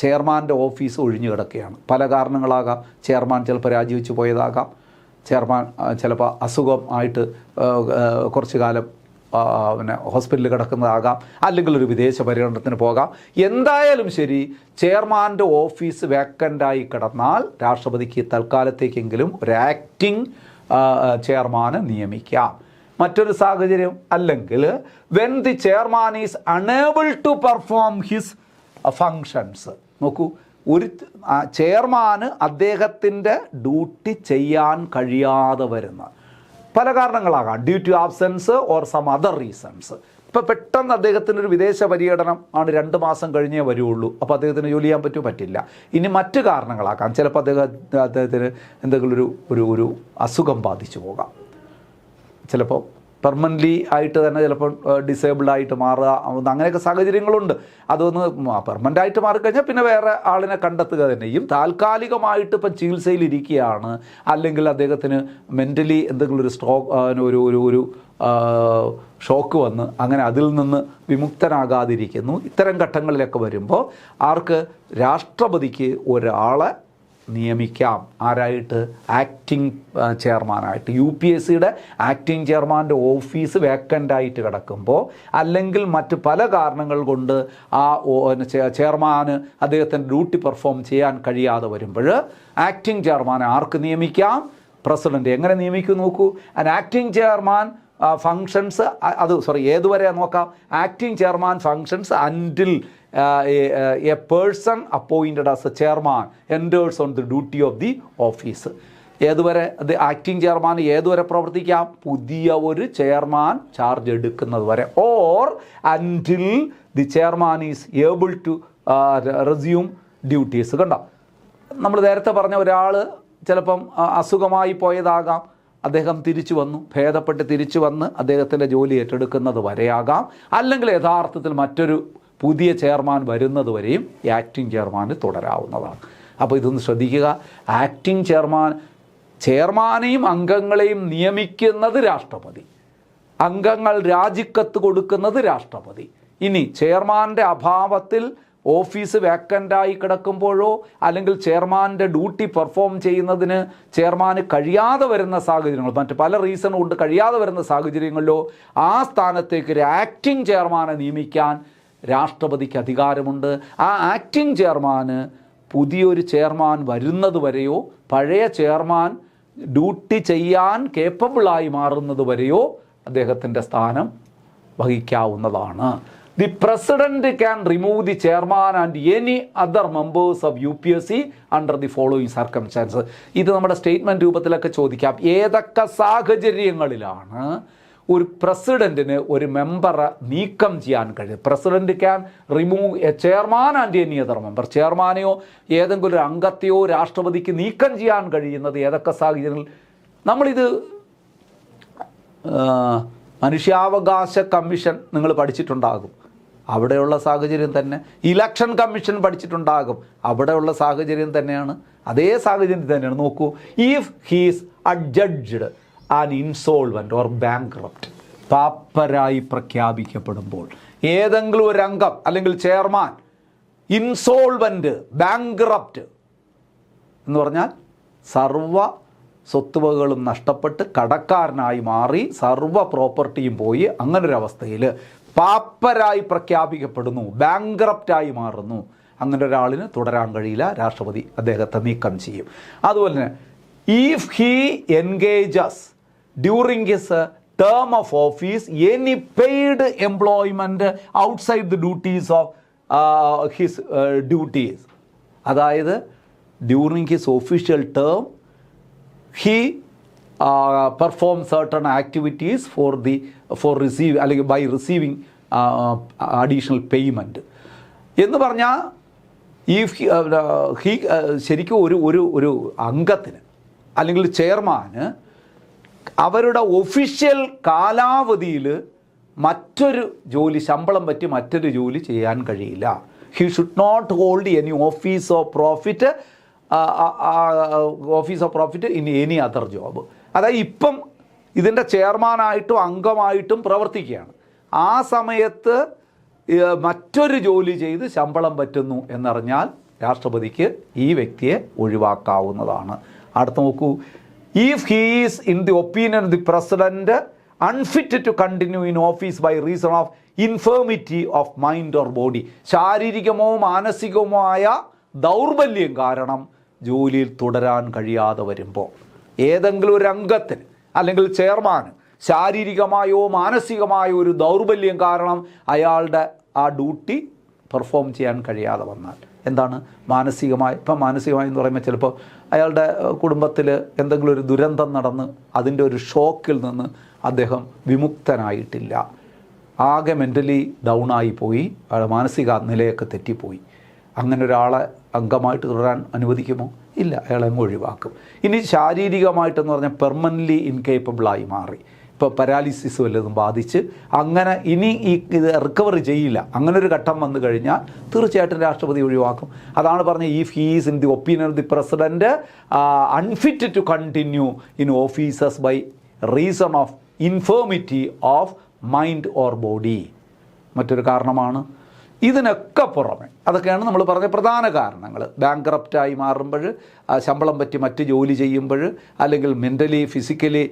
ചെയർമാൻ്റെ ഓഫീസ് ഒഴിഞ്ഞു കിടക്കുകയാണ്. പല കാരണങ്ങളാകാം. ചെയർമാൻ ചിലപ്പോൾ രാജിവെച്ച് പോയതാകാം, ചെയർമാൻ ചിലപ്പോൾ അസുഖം ആയിട്ട് കുറച്ച് കാലം പിന്നെ ഹോസ്പിറ്റലിൽ കിടക്കുന്നതാകാം, അല്ലെങ്കിൽ ഒരു വിദേശ പര്യടനത്തിന് പോകാം. എന്തായാലും ശരി, ചെയർമാൻ്റെ ഓഫീസ് വേക്കൻ്റായി കിടന്നാൽ രാഷ്ട്രപതിക്ക് തൽക്കാലത്തേക്കെങ്കിലും ഒരു ആക്ടിംഗ് ചെയർമാനെ നിയമിക്കാം. മറ്റൊരു സാഹചര്യം, അല്ലെങ്കിൽ when the chairman is unable to perform his functions. നോക്കൂ, ഒരു ചെയർമാന് അദ്ദേഹത്തിൻ്റെ ഡ്യൂട്ടി ചെയ്യാൻ കഴിയാതെ വരുന്ന പല കാരണങ്ങളാകാം. Due to absence or some other reasons. ഇപ്പോൾ പെട്ടെന്ന് അദ്ദേഹത്തിൻ്റെ ഒരു വിദേശ പര്യടനം ആണ്, 2 മാസം കഴിഞ്ഞേ വരുള്ളൂ. അപ്പോൾ അദ്ദേഹത്തിന് ജോലി ചെയ്യാൻ പറ്റില്ല. ഇനി മറ്റു കാരണങ്ങളാകാം. ചിലപ്പോൾ അദ്ദേഹത്തിന് എന്തെങ്കിലും ഒരു അസുഖം ബാധിച്ചു പോകാം. ചിലപ്പോൾ പെർമനൻ്റ്ലി ആയിട്ട് തന്നെ ചിലപ്പോൾ ഡിസേബിൾഡ് ആയിട്ട് മാറുക, അങ്ങനെയൊക്കെ സാഹചര്യങ്ങളുണ്ട്. അതൊന്ന് പെർമനൻ്റ് ആയിട്ട് മാറിക്കഴിഞ്ഞാൽ പിന്നെ വേറെ ആളിനെ കണ്ടെത്തുക തന്നെയും. താൽക്കാലികമായിട്ട് ഇപ്പം ചികിത്സയിലിരിക്കുകയാണ്, അല്ലെങ്കിൽ അദ്ദേഹത്തിന് മെൻ്റലി എന്തെങ്കിലും ഒരു ഒരു ഷോക്ക് വന്ന് അങ്ങനെ അതിൽ നിന്ന് വിമുക്തനാകാതിരിക്കുന്നു. ഇത്തരം ഘട്ടങ്ങളിലൊക്കെ വരുമ്പോൾ ആർക്ക്? രാഷ്ട്രപതിക്ക് ഒരാളെ നിയമിക്കാം. ആരായിട്ട്? ആക്ടിംഗ് ചെയർമാനായിട്ട്. UPSCയുടെ ആക്ടിംഗ് ചെയർമാൻ്റെ ഓഫീസ് വേക്കൻ്റായിട്ട് കിടക്കുമ്പോൾ, അല്ലെങ്കിൽ മറ്റ് പല കാരണങ്ങൾ കൊണ്ട് ആ ചെയർമാന് അദ്ദേഹത്തിൻ്റെ ഡ്യൂട്ടി പെർഫോം ചെയ്യാൻ കഴിയാതെ വരുമ്പോൾ ആക്ടിംഗ് ചെയർമാനെ ആർക്ക് നിയമിക്കാം? പ്രസിഡന്റ്. എങ്ങനെ നിയമിക്കും നോക്കൂ. ആൻ ആക്ടിംഗ് ചെയർമാൻ ഫങ്ഷൻസ്, ഏതുവരെ നോക്കാം? Acting chairman functions അൻറ്റിൽ a person appointed as a chairman enters on the duty of the office. ഏതുവരെ അത് ആക്ടിംഗ് ചെയർമാൻ ഏതുവരെ പ്രവർത്തിക്കാം? പുതിയ ഒരു ചെയർമാൻ ചാർജ് എടുക്കുന്നത് വരെ. Or until the chairman is able to resume duties. കണ്ടോ, നമ്മൾ നേരത്തെ പറഞ്ഞ ഒരാൾ ചിലപ്പം അസുഖമായി പോയതാകാം, അദ്ദേഹം തിരിച്ചു വന്നു, ഭേദപ്പെട്ട് തിരിച്ചു വന്ന് അദ്ദേഹത്തിൻ്റെ ജോലി ഏറ്റെടുക്കുന്നത് വരെയാകാം. അല്ലെങ്കിൽ യഥാർത്ഥത്തിൽ മറ്റൊരു പുതിയ ചെയർമാൻ വരുന്നത് വരെയും ഈ ആക്ടിംഗ് ചെയർമാന് തുടരാവുന്നതാണ്. അപ്പോൾ ഇതൊന്ന് ശ്രദ്ധിക്കുക. ആക്ടിംഗ് ചെയർമാനെയും അംഗങ്ങളെയും നിയമിക്കുന്നത് രാഷ്ട്രപതി, അംഗങ്ങൾ രാജിക്കത്ത് കൊടുക്കുന്നത് രാഷ്ട്രപതി. ഇനി ചെയർമാൻ്റെ അഭാവത്തിൽ ഓഫീസ് വേക്കൻ്റായി കിടക്കുമ്പോഴോ, അല്ലെങ്കിൽ ചെയർമാൻ്റെ ഡ്യൂട്ടി പെർഫോം ചെയ്യുന്നതിന് ചെയർമാന് കഴിയാതെ വരുന്ന സാഹചര്യങ്ങൾ, മറ്റ് പല റീസൺ കൊണ്ട് കഴിയാതെ വരുന്ന സാഹചര്യങ്ങളിലോ ആ സ്ഥാനത്തേക്ക് ഒരു ആക്ടിംഗ് ചെയർമാനെ നിയമിക്കാൻ രാഷ്ട്രപതിക്ക് അധികാരമുണ്ട്. ആ ആക്ടിംഗ് ചെയർമാന് പുതിയൊരു ചെയർമാൻ വരുന്നത് വരെയോ, പഴയ ചെയർമാൻ ഡ്യൂട്ടി ചെയ്യാൻ കേപ്പബിളായി മാറുന്നത് വരെയോ അദ്ദേഹത്തിൻ്റെ സ്ഥാനം വഹിക്കാവുന്നതാണ്. The president can remove the chairman and any other members of UPSC under the following circumstances. ഇത് നമ്മുടെ സ്റ്റേറ്റ്മെൻറ്റ് രൂപത്തിലൊക്കെ ചോദിക്കാം. ഏതൊക്കെ സാഹചര്യങ്ങളിലാണ് ഒരു പ്രസിഡന്റിന് ഒരു മെമ്പറെ നീക്കം ചെയ്യാൻ കഴിയും. President can remove a chairman and any other member. ചെയർമാനെയോ ഏതെങ്കിലും ഒരു അംഗത്തെയോ രാഷ്ട്രപതിക്ക് നീക്കം ചെയ്യാൻ കഴിയുന്നത് ഏതൊക്കെ സാഹചര്യങ്ങളിൽ? നമ്മളിത് മനുഷ്യാവകാശ കമ്മീഷൻ നിങ്ങൾ പഠിച്ചിട്ടുണ്ടാകും, അവിടെയുള്ള സാഹചര്യം തന്നെ. ഇലക്ഷൻ കമ്മീഷൻ പഠിച്ചിട്ടുണ്ടാകും, അവിടെയുള്ള സാഹചര്യം തന്നെയാണ്. അതേ സാഹചര്യം തന്നെയാണ്. നോക്കൂ, if he's adjudged an insolvent or bankrupt, പാപ്പരായി പ്രഖ്യാപിക്കപ്പെടുമ്പോൾ ഏതെങ്കിലും ഒരു അംഗം അല്ലെങ്കിൽ ചെയർമാൻ ഇൻസോൾവൻറ്റ്, ബാങ്ക്രപ്റ്റ് എന്ന് പറഞ്ഞാൽ സർവ സ്വത്തുവകകളും നഷ്ടപ്പെട്ട് കടക്കാരനായി മാറി, സർവ പ്രോപ്പർട്ടിയും പോയി, അങ്ങനൊരവസ്ഥയിൽ പാപ്പരായി പ്രഖ്യാപിക്കപ്പെടുന്നു, ബാങ്ക്രപ്റ്റായി മാറുന്നു. അങ്ങനെ ഒരാളിന് തുടരാൻ കഴിയില്ല, രാഷ്ട്രപതി അദ്ദേഹത്തെ നീക്കം ചെയ്യും. അതുപോലെ തന്നെ if he engages during his term of office any paid employment outside the duties of his duties, അതായത് during his official term he perform certain activities for receive അല്ലെങ്കിൽ by receiving additional payment എന്ന് പറഞ്ഞാൽ ഈ ശരിക്കും ഒരു അംഗത്തിന് അല്ലെങ്കിൽ ചെയർമാന് അവരുടെ ഒഫീഷ്യൽ കാലാവധിയിൽ മറ്റൊരു ജോലി, ശമ്പളം പറ്റി മറ്റൊരു ജോലി ചെയ്യാൻ കഴിയില്ല. He should not hold any office of profit in any other job. അതായത് ഇപ്പം ഇതിൻ്റെ ചെയർമാനായിട്ടും അംഗമായിട്ടും പ്രവർത്തിക്കുകയാണ്, ആ സമയത്ത് മറ്റൊരു ജോലി ചെയ്ത് ശമ്പളം പറ്റുന്നു എന്നറിഞ്ഞാൽ രാഷ്ട്രപതിക്ക് ഈ വ്യക്തിയെ ഒഴിവാക്കാവുന്നതാണ്. അടുത്ത നോക്കൂ, if he is in the opinion of the president unfit to continue in office by reason of infirmity of mind or body, ശാരീരികമോ മാനസികമോ ആയ ദൗർബല്യം കാരണം ജോലിയിൽ തുടരാൻ കഴിയാതെ വരുമ്പോൾ, ഏതെങ്കിലും ഒരു അംഗത്തിന് അല്ലെങ്കിൽ ചെയർമാന് ശാരീരികമായോ മാനസികമായോ ഒരു ദൗർബല്യം കാരണം അയാളുടെ ആ ഡ്യൂട്ടി പെർഫോം ചെയ്യാൻ കഴിയാതെ വന്നാൽ എന്താണ് മാനസികമായി? ഇപ്പം മാനസികമായി എന്ന് പറയുമ്പോൾ ചിലപ്പോൾ അയാളുടെ കുടുംബത്തിൽ എന്തെങ്കിലും ഒരു ദുരന്തം നടന്ന് അതിൻ്റെ ഒരു ഷോക്കിൽ നിന്ന് അദ്ദേഹം വിമുക്തനായിട്ടില്ല, ആകെ മെൻ്റലി ഡൗണായി പോയി, മാനസിക നിലയൊക്കെ തെറ്റിപ്പോയി. അങ്ങനെ ഒരാളെ അംഗമായിട്ട് തുടരാൻ അനുവദിക്കുമോ? ഇല്ല, അയാളെ അങ്ങ് ഒഴിവാക്കും. ഇനി ശാരീരികമായിട്ടെന്ന് പറഞ്ഞാൽ പെർമനൻ്റ്ലി ഇൻകേപ്പബിളായി മാറി, ഇപ്പോൾ പാരാലിസിസ് വല്ലതും ബാധിച്ച് അങ്ങനെ ഇനി ഇത് റിക്കവറി ചെയ്യില്ല, അങ്ങനൊരു ഘട്ടം വന്നു കഴിഞ്ഞാൽ തീർച്ചയായിട്ടും രാഷ്ട്രപതി ഒഴിവാക്കും. അതാണ് പറഞ്ഞത്, if he is in the opinion of the president unfit to continue in offices by reason of infirmity of mind or body. മറ്റൊരു കാരണമാണ്. ഇതിനൊക്കെ പുറമെ അതൊക്കെയാണ് നമ്മൾ പറഞ്ഞ പ്രധാന കാരണങ്ങൾ. ബാങ്ക്രപ്റ്റായി മാറുമ്പോൾ, ശമ്പളം പറ്റി മറ്റ് ജോലി ചെയ്യുമ്പോൾ, അല്ലെങ്കിൽ മെൻ്റലി ഫിസിക്കലി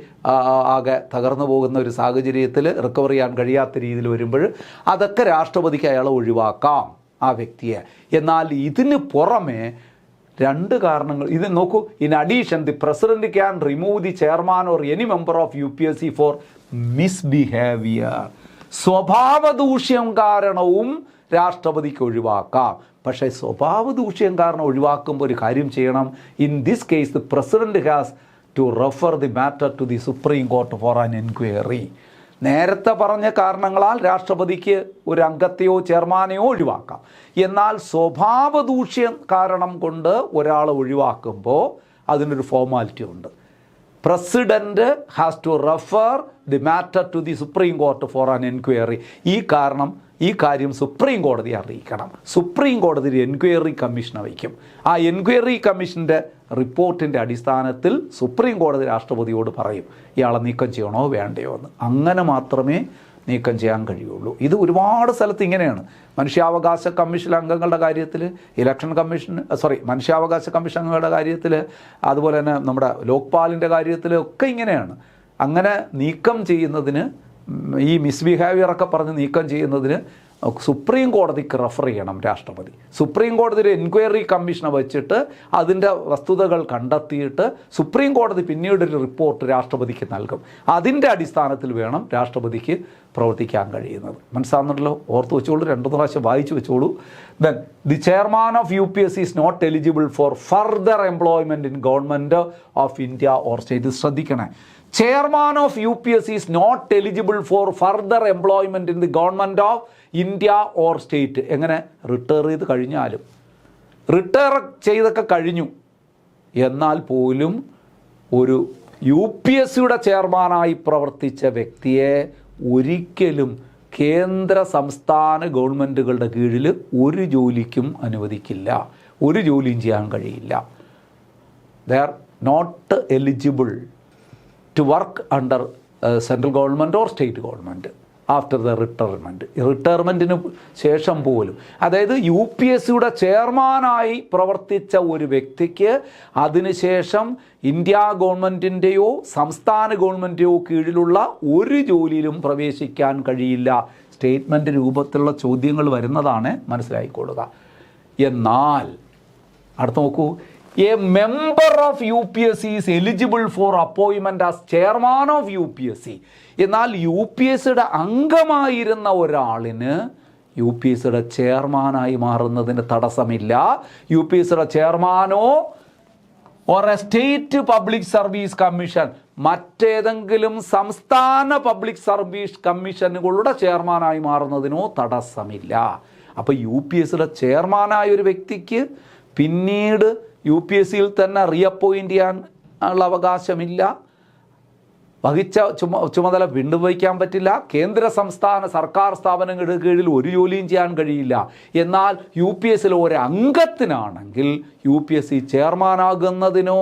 ആകെ തകർന്നു പോകുന്ന ഒരു സാഹചര്യത്തിൽ റിക്കവർ ചെയ്യാൻ കഴിയാത്ത രീതിയിൽ വരുമ്പോൾ അതൊക്കെ രാഷ്ട്രപതിക്ക് അയാളെ ഒഴിവാക്കാം, ആ വ്യക്തിയെ. എന്നാൽ ഇതിന് പുറമെ രണ്ട് കാരണങ്ങൾ ഇത് നോക്കൂ. In addition the president can remove the chairman or any member of UPSC for misbehaviour. സ്വഭാവദൂഷ്യം കാരണവും രാഷ്ട്രപതിക്ക് ഒഴിവാക്കാം. പക്ഷേ സ്വഭാവദൂഷ്യം കാരണം ഒഴിവാക്കുമ്പോൾ ഒരു കാര്യം ചെയ്യണം. In this case the president has to refer the matter to the Supreme Court for an enquiry. നേരത്തെ പറഞ്ഞ കാരണങ്ങളാൽ രാഷ്ട്രപതിക്ക് ഒരു അംഗത്തെയോ ചെയർമാനെയോ ഒഴിവാക്കാം. എന്നാൽ സ്വഭാവദൂഷ്യം കാരണം കൊണ്ട് ഒരാളെ ഒഴിവാക്കുമ്പോൾ അതിനൊരു ഫോർമാലിറ്റി ഉണ്ട്. President has to refer the matter to the Supreme Court for an enquiry. ഈ കാര്യം സുപ്രീം കോടതിയെ അറിയിക്കണം. സുപ്രീം കോടതി ഒരു എൻക്വയറി കമ്മീഷനെ വയ്ക്കും. ആ എൻക്വയറി കമ്മീഷൻ്റെ റിപ്പോർട്ടിൻ്റെ അടിസ്ഥാനത്തിൽ സുപ്രീം കോടതി രാഷ്ട്രപതിയോട് പറയും ഇയാളെ നീക്കം ചെയ്യണോ വേണ്ടയോ എന്ന്. അങ്ങനെ മാത്രമേ നീക്കം ചെയ്യാൻ കഴിയുള്ളൂ. ഇത് ഒരുപാട് സ്ഥലത്ത് ഇങ്ങനെയാണ്. മനുഷ്യാവകാശ കമ്മീഷൻ അംഗങ്ങളുടെ കാര്യത്തിൽ, മനുഷ്യാവകാശ കമ്മീഷൻ അംഗങ്ങളുടെ കാര്യത്തിൽ, അതുപോലെ തന്നെ നമ്മുടെ ലോക്പാലിൻ്റെ കാര്യത്തിൽ ഒക്കെ ഇങ്ങനെയാണ്. അങ്ങനെ നീക്കം ചെയ്യുന്നതിന്, ഈ മിസ്ബിഹേവിയറൊക്കെ പറഞ്ഞ് നീക്കം ചെയ്യുന്നതിന് സുപ്രീം കോടതിക്ക് റെഫർ ചെയ്യണം രാഷ്ട്രപതി. സുപ്രീം കോടതി ഒരു എൻക്വയറി കമ്മീഷനെ വെച്ചിട്ട് അതിൻ്റെ വസ്തുതകൾ കണ്ടെത്തിയിട്ട് സുപ്രീം കോടതി പിന്നീടൊരു റിപ്പോർട്ട് രാഷ്ട്രപതിക്ക് നൽകും. അതിൻ്റെ അടിസ്ഥാനത്തിൽ വേണം രാഷ്ട്രപതിക്ക് പ്രവർത്തിക്കാൻ കഴിയുന്നത്. മനസ്സിലാകുന്നുണ്ടല്ലോ? ഓർത്ത് വെച്ചോളൂ, 2 പ്രാവശ്യം വായിച്ചു വെച്ചോളൂ. Then the chairman of UPSC is not eligible for further employment in government of India or state. ശ്രദ്ധിക്കണേ, chairman of UPSC is not eligible for further employment in the government of India or state. എങ്ങനെ? റിട്ടയർ ചെയ്ത് കഴിഞ്ഞാലും, റിട്ടയർ ചെയ്തൊക്കെ കഴിഞ്ഞു എന്നാൽ പോലും ഒരു UPSCയുടെ ചെയർമാനായി പ്രവർത്തിച്ച വ്യക്തിയെ ഒരിക്കലും കേന്ദ്ര സംസ്ഥാന ഗവൺമെൻറ്റുകളുടെ കീഴിൽ ഒരു ജോലിക്കും അനുവദിക്കില്ല, ഒരു ജോലിയും ചെയ്യാൻ കഴിയില്ല. They are not eligible to work under central government or state government after the റിട്ടയർമെൻറ്റിന് ശേഷം പോലും. അതായത് UPSCയുടെ ചെയർമാനായി പ്രവർത്തിച്ച ഒരു വ്യക്തിക്ക് അതിനുശേഷം ഇന്ത്യ ഗവൺമെൻറ്റിൻ്റെയോ സംസ്ഥാന ഗവൺമെൻറ്റെയോ കീഴിലുള്ള ഒരു ജോലിയിലും പ്രവേശിക്കാൻ കഴിയില്ല. സ്റ്റേറ്റ്മെൻറ്റ് രൂപത്തിലുള്ള ചോദ്യങ്ങൾ വരുന്നതാണ്, മനസ്സിലായിക്കൊള്ളുക. എന്നാൽ അടുത്ത് നോക്കൂ, a member of UPSC is eligible for appointment as chairman of UPSC. എന്നാൽ UPSCയുടെ അംഗമായിരുന്ന ഒരാളിന് UPSCയുടെ ചെയർമാനായി മാറുന്നതിന് തടസ്സമില്ല. UPSCയുടെ ചെയർമാനോ or a state public service commission, മറ്റേതെങ്കിലും സംസ്ഥാന പബ്ലിക് സർവീസ് കമ്മീഷനുകളുടെ ചെയർമാനായി മാറുന്നതിനോ തടസ്സമില്ല. അപ്പോൾ UPSCയുടെ ചെയർമാനായ ഒരു വ്യക്തിക്ക് പിന്നീട് UPSCയിൽ തന്നെ റീഅപ്പോയിൻ്റ് ചെയ്യാൻ ഉള്ള അവകാശമില്ല, വഹിച്ച ചുമതല വീണ്ടും വഹിക്കാൻ പറ്റില്ല, കേന്ദ്ര സംസ്ഥാന സർക്കാർ സ്ഥാപനങ്ങളുടെ കീഴിൽ ഒരു ജോലിയും ചെയ്യാൻ കഴിയില്ല. എന്നാൽ UPSCയിലെ ഒരു അംഗത്തിനാണെങ്കിൽ UPSC ചെയർമാനാകുന്നതിനോ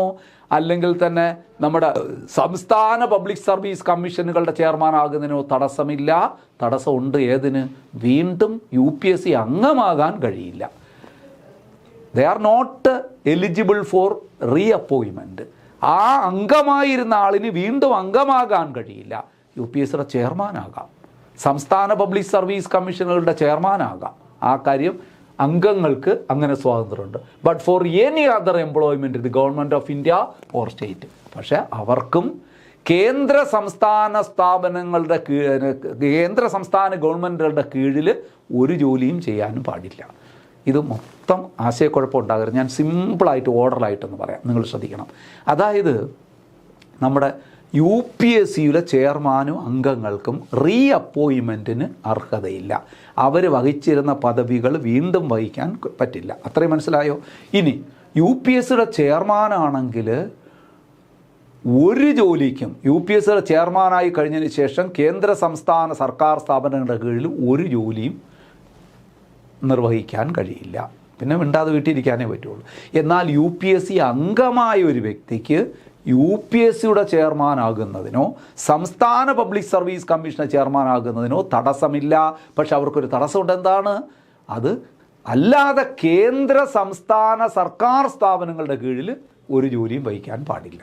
അല്ലെങ്കിൽ തന്നെ നമ്മുടെ സംസ്ഥാന പബ്ലിക് സർവീസ് കമ്മീഷനുകളുടെ ചെയർമാനാകുന്നതിനോ തടസ്സമില്ല. തടസ്സമുണ്ട്. ഏതിന്? വീണ്ടും UPSC അംഗമാകാൻ കഴിയില്ല. They are not eligible for reappointment. ആ അംഗമായിരുന്ന ആളിന് വീണ്ടും അംഗമാകാൻ കഴിയില്ല. UPSCയുടെ ചെയർമാനാകാം, സംസ്ഥാന പബ്ലിക് സർവീസ് കമ്മീഷനുകളുടെ ചെയർമാനാകാം. ആ കാര്യം അംഗങ്ങൾക്ക് അങ്ങനെ സ്വാതന്ത്ര്യമുണ്ട്. But for any other employment the government of India or state. പക്ഷേ അവർക്കും കേന്ദ്ര സംസ്ഥാന സ്ഥാപനങ്ങളുടെ കേന്ദ്ര സംസ്ഥാന ഗവൺമെൻറ്റുകളുടെ കീഴിൽ ഒരു ജോലിയും ചെയ്യാനും പാടില്ല. ഇത് മൊത്തം ആശയക്കുഴപ്പം ഉണ്ടാകരുത്. ഞാൻ സിമ്പിളായിട്ട് ഓർഡറായിട്ടൊന്ന് പറയാം, നിങ്ങൾ ശ്രദ്ധിക്കണം. അതായത് നമ്മുടെ UPSCയുടെ ചെയർമാനും അംഗങ്ങൾക്കും റീഅപ്പോയിൻമെൻറ്റിന് അർഹതയില്ല. അവർ വഹിച്ചിരുന്ന പദവികൾ വീണ്ടും വഹിക്കാൻ പറ്റില്ല. അത്രയും മനസ്സിലായോ? ഇനി UPSCയുടെ ചെയർമാനാണെങ്കിൽ ഒരു ജോലിക്കും UPSCയുടെ ചെയർമാനായി കഴിഞ്ഞതിന് ശേഷം കേന്ദ്ര സംസ്ഥാന സർക്കാർ സ്ഥാപനങ്ങളുടെ കീഴിൽ ഒരു ജോലിയും നിർവഹിക്കാൻ കഴിയില്ല. പിന്നെ മിണ്ടാതെ വീട്ടിലിരിക്കാനേ പറ്റുള്ളൂ. എന്നാൽ UPSC അംഗമായ ഒരു വ്യക്തിക്ക് UPSCയുടെ ചെയർമാനാകുന്നതിനോ സംസ്ഥാന പബ്ലിക് സർവീസ് കമ്മീഷന്റെ ചെയർമാനാകുന്നതിനോ തടസ്സമില്ല. പക്ഷെ അവർക്കൊരു തടസ്സമുണ്ട്. എന്താണ് അത്? അല്ലാതെ കേന്ദ്ര സംസ്ഥാന സർക്കാർ സ്ഥാപനങ്ങളുടെ കീഴിൽ ഒരു ജോലിയും വഹിക്കാൻ പാടില്ല.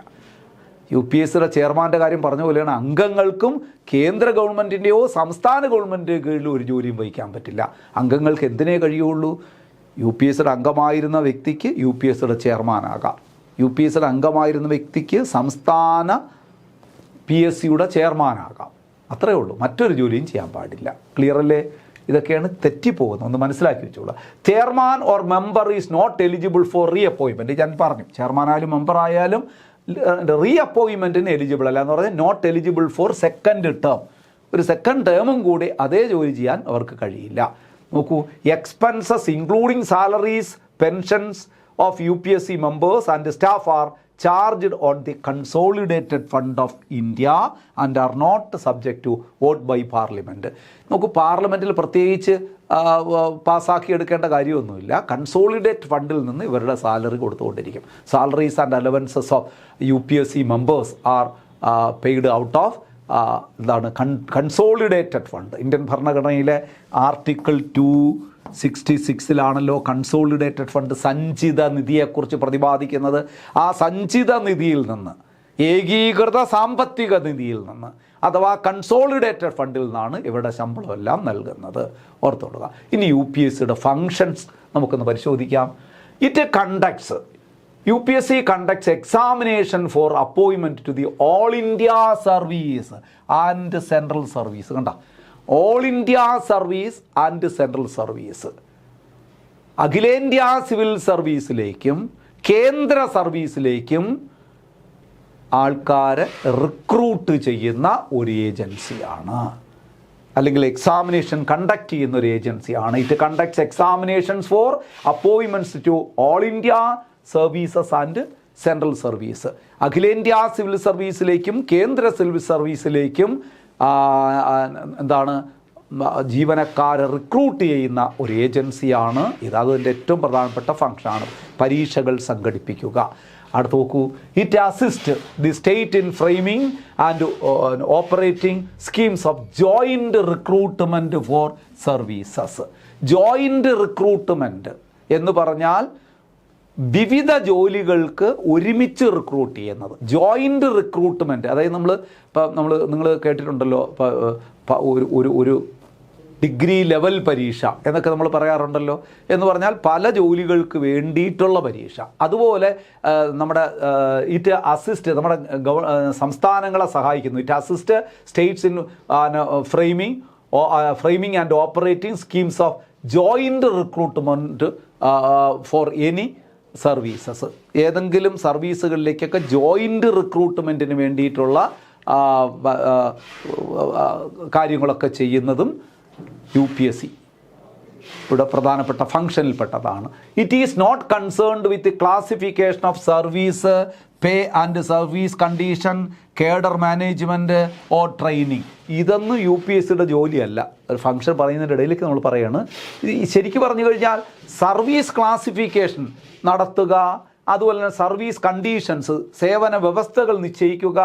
UPSCയുടെ ചെയർമാൻ്റെ കാര്യം പറഞ്ഞ പോലെയാണ് അംഗങ്ങൾക്കും കേന്ദ്ര ഗവൺമെൻറ്റിൻ്റെയോ സംസ്ഥാന ഗവൺമെൻറ്റിൻ്റെ കീഴിൽ ഒരു ജോലിയും വഹിക്കാൻ പറ്റില്ല. അംഗങ്ങൾക്ക് എന്തിനേ കഴിയുള്ളൂ? UPSCയുടെ അംഗമായിരുന്ന വ്യക്തിക്ക് UPSCയുടെ ചെയർമാനാകാം, UPSCയുടെ അംഗമായിരുന്ന വ്യക്തിക്ക് സംസ്ഥാന PSCയുടെ ചെയർമാനാകാം. അത്രയേ ഉള്ളൂ. മറ്റൊരു ജോലിയും ചെയ്യാൻ പാടില്ല. ക്ലിയർ അല്ലേ? ഇതൊക്കെയാണ് തെറ്റിപ്പോകുന്നത്. ഒന്ന് മനസ്സിലാക്കി വെച്ചോളൂ. Chairman or member is not eligible for reappointment. ഞാൻ പറഞ്ഞു, ചെയർമാനായാലും മെമ്പർ ആയാലും റീഅപ്പോയിൻമെൻറ്റിന് എലിജിബിൾ അല്ല എന്ന് പറഞ്ഞാൽ not eligible for second term. ഒരു സെക്കൻഡ് ടേമും കൂടി അതേ ജോലി ചെയ്യാൻ അവർക്ക് കഴിയില്ല. നോക്കൂ, expenses including salaries pensions of UPSC members and staff are charged on the consolidated fund of India and are not subject to vote by parliament. നോക്കൂ, പാർലമെൻറ്റിൽ പ്രത്യേകിച്ച് പാസ്സാക്കി എടുക്കേണ്ട കാര്യമൊന്നുമില്ല. കൺസോളിഡേറ്റ് ഫണ്ടിൽ നിന്ന് ഇവരുടെ സാലറി കൊടുത്തുകൊണ്ടിരിക്കും. Salaries and allowances of UPSC members are paid out of എന്താണ് കൺസോളിഡേറ്റഡ് ഫണ്ട്. ഇന്ത്യൻ ഭരണഘടനയിലെ ആർട്ടിക്കിൾ 266 കൺസോളിഡേറ്റഡ് ഫണ്ട് സഞ്ചിത നിധിയെക്കുറിച്ച് പ്രതിപാദിക്കുന്നത്. ആ സഞ്ചിത നിധിയിൽ നിന്ന് ഏകീകൃത സാമ്പത്തിക നിധിയിൽ നിന്ന് അഥവാ കൺസോളിഡേറ്റഡ് ഫണ്ടിൽ നിന്നാണ് ഇവരുടെ ശമ്പളം എല്ലാം നൽകുന്നത്. ഓർത്തോടുക. ഇനി UPSCയുടെ ഫങ്ഷൻസ് നമുക്കൊന്ന് പരിശോധിക്കാം. It conducts UPSC conducts examination for appointment to the All India Service and Central Service. കണ്ട, All India Service and Central Service, അഖിലേന്ത്യാ സിവിൽ സർവീസിലേക്കും കേന്ദ്ര സർവീസിലേക്കും ആൾക്കാരെ റിക്രൂട്ട് ചെയ്യുന്ന ഒരു ഏജൻസിയാണ്, അല്ലെങ്കിൽ എക്സാമിനേഷൻ കണ്ടക്ട് ചെയ്യുന്ന ഒരു ഏജൻസിയാണ്. It conducts examinations for appointments to all India services and central service. അഖിലേന്ത്യാ സിവിൽ സർവീസിലേക്കും കേന്ദ്ര സിവിൽ സർവീസിലേക്കും ജീവനക്കാരെ റിക്രൂട്ട് ചെയ്യുന്ന ഒരു ഏജൻസിയാണ് ഇത്. അതിൻ്റെ ഏറ്റവും പ്രധാനപ്പെട്ട ഫംഗ്ഷനാണ് പരീക്ഷകൾ സംഘടിപ്പിക്കുക. അടുത്ത് നോക്കൂ. It assist the state in framing and operating schemes of joint recruitment for services. Joint recruitment എന്ന് പറഞ്ഞാൽ വിവിധ ജോലികൾക്ക് ഒരുമിച്ച് റിക്രൂട്ട് ചെയ്യുന്നത്. ജോയിൻ്റ് റിക്രൂട്ട്മെൻറ്റ്, അതായത് നിങ്ങൾ കേട്ടിട്ടുണ്ടല്ലോ, ഒരു ഡിഗ്രി ലെവൽ പരീക്ഷ എന്നൊക്കെ നമ്മൾ പറയാറുണ്ടല്ലോ. എന്ന് പറഞ്ഞാൽ പല ജോലികൾക്ക് വേണ്ടിയിട്ടുള്ള പരീക്ഷ. അതുപോലെ നമ്മുടെ ഇറ്റ് അസിസ്റ്റ് നമ്മുടെ സംസ്ഥാനങ്ങളെ സഹായിക്കുന്നു. It assist States in framing and operating schemes of joint recruitment for any services. ഏതെങ്കിലും സർവീസുകളിലേക്കൊക്കെ ജോയിൻ്റ് റിക്രൂട്ട്മെൻറ്റിന് വേണ്ടിയിട്ടുള്ള കാര്യങ്ങളൊക്കെ ചെയ്യുന്നതും UPSC ഇവിടെ പ്രധാനപ്പെട്ട ഫംഗ്ഷനിൽപ്പെട്ടതാണ്. It is not concerned with classification of service, pay and service condition, cadre management or training. ഇതൊന്നും UPSCയുടെ ജോലിയല്ല. ഒരു ഫംഗ്ഷൻ പറയുന്നതിൻ്റെ ഇടയിലേക്ക് നമ്മൾ പറയുകയാണ്. ശരിക്കും പറഞ്ഞു കഴിഞ്ഞാൽ സർവീസ് ക്ലാസിഫിക്കേഷൻ നടത്തുക, അതുപോലെ തന്നെ സർവീസ് കണ്ടീഷൻസ്, സേവന വ്യവസ്ഥകൾ നിശ്ചയിക്കുക,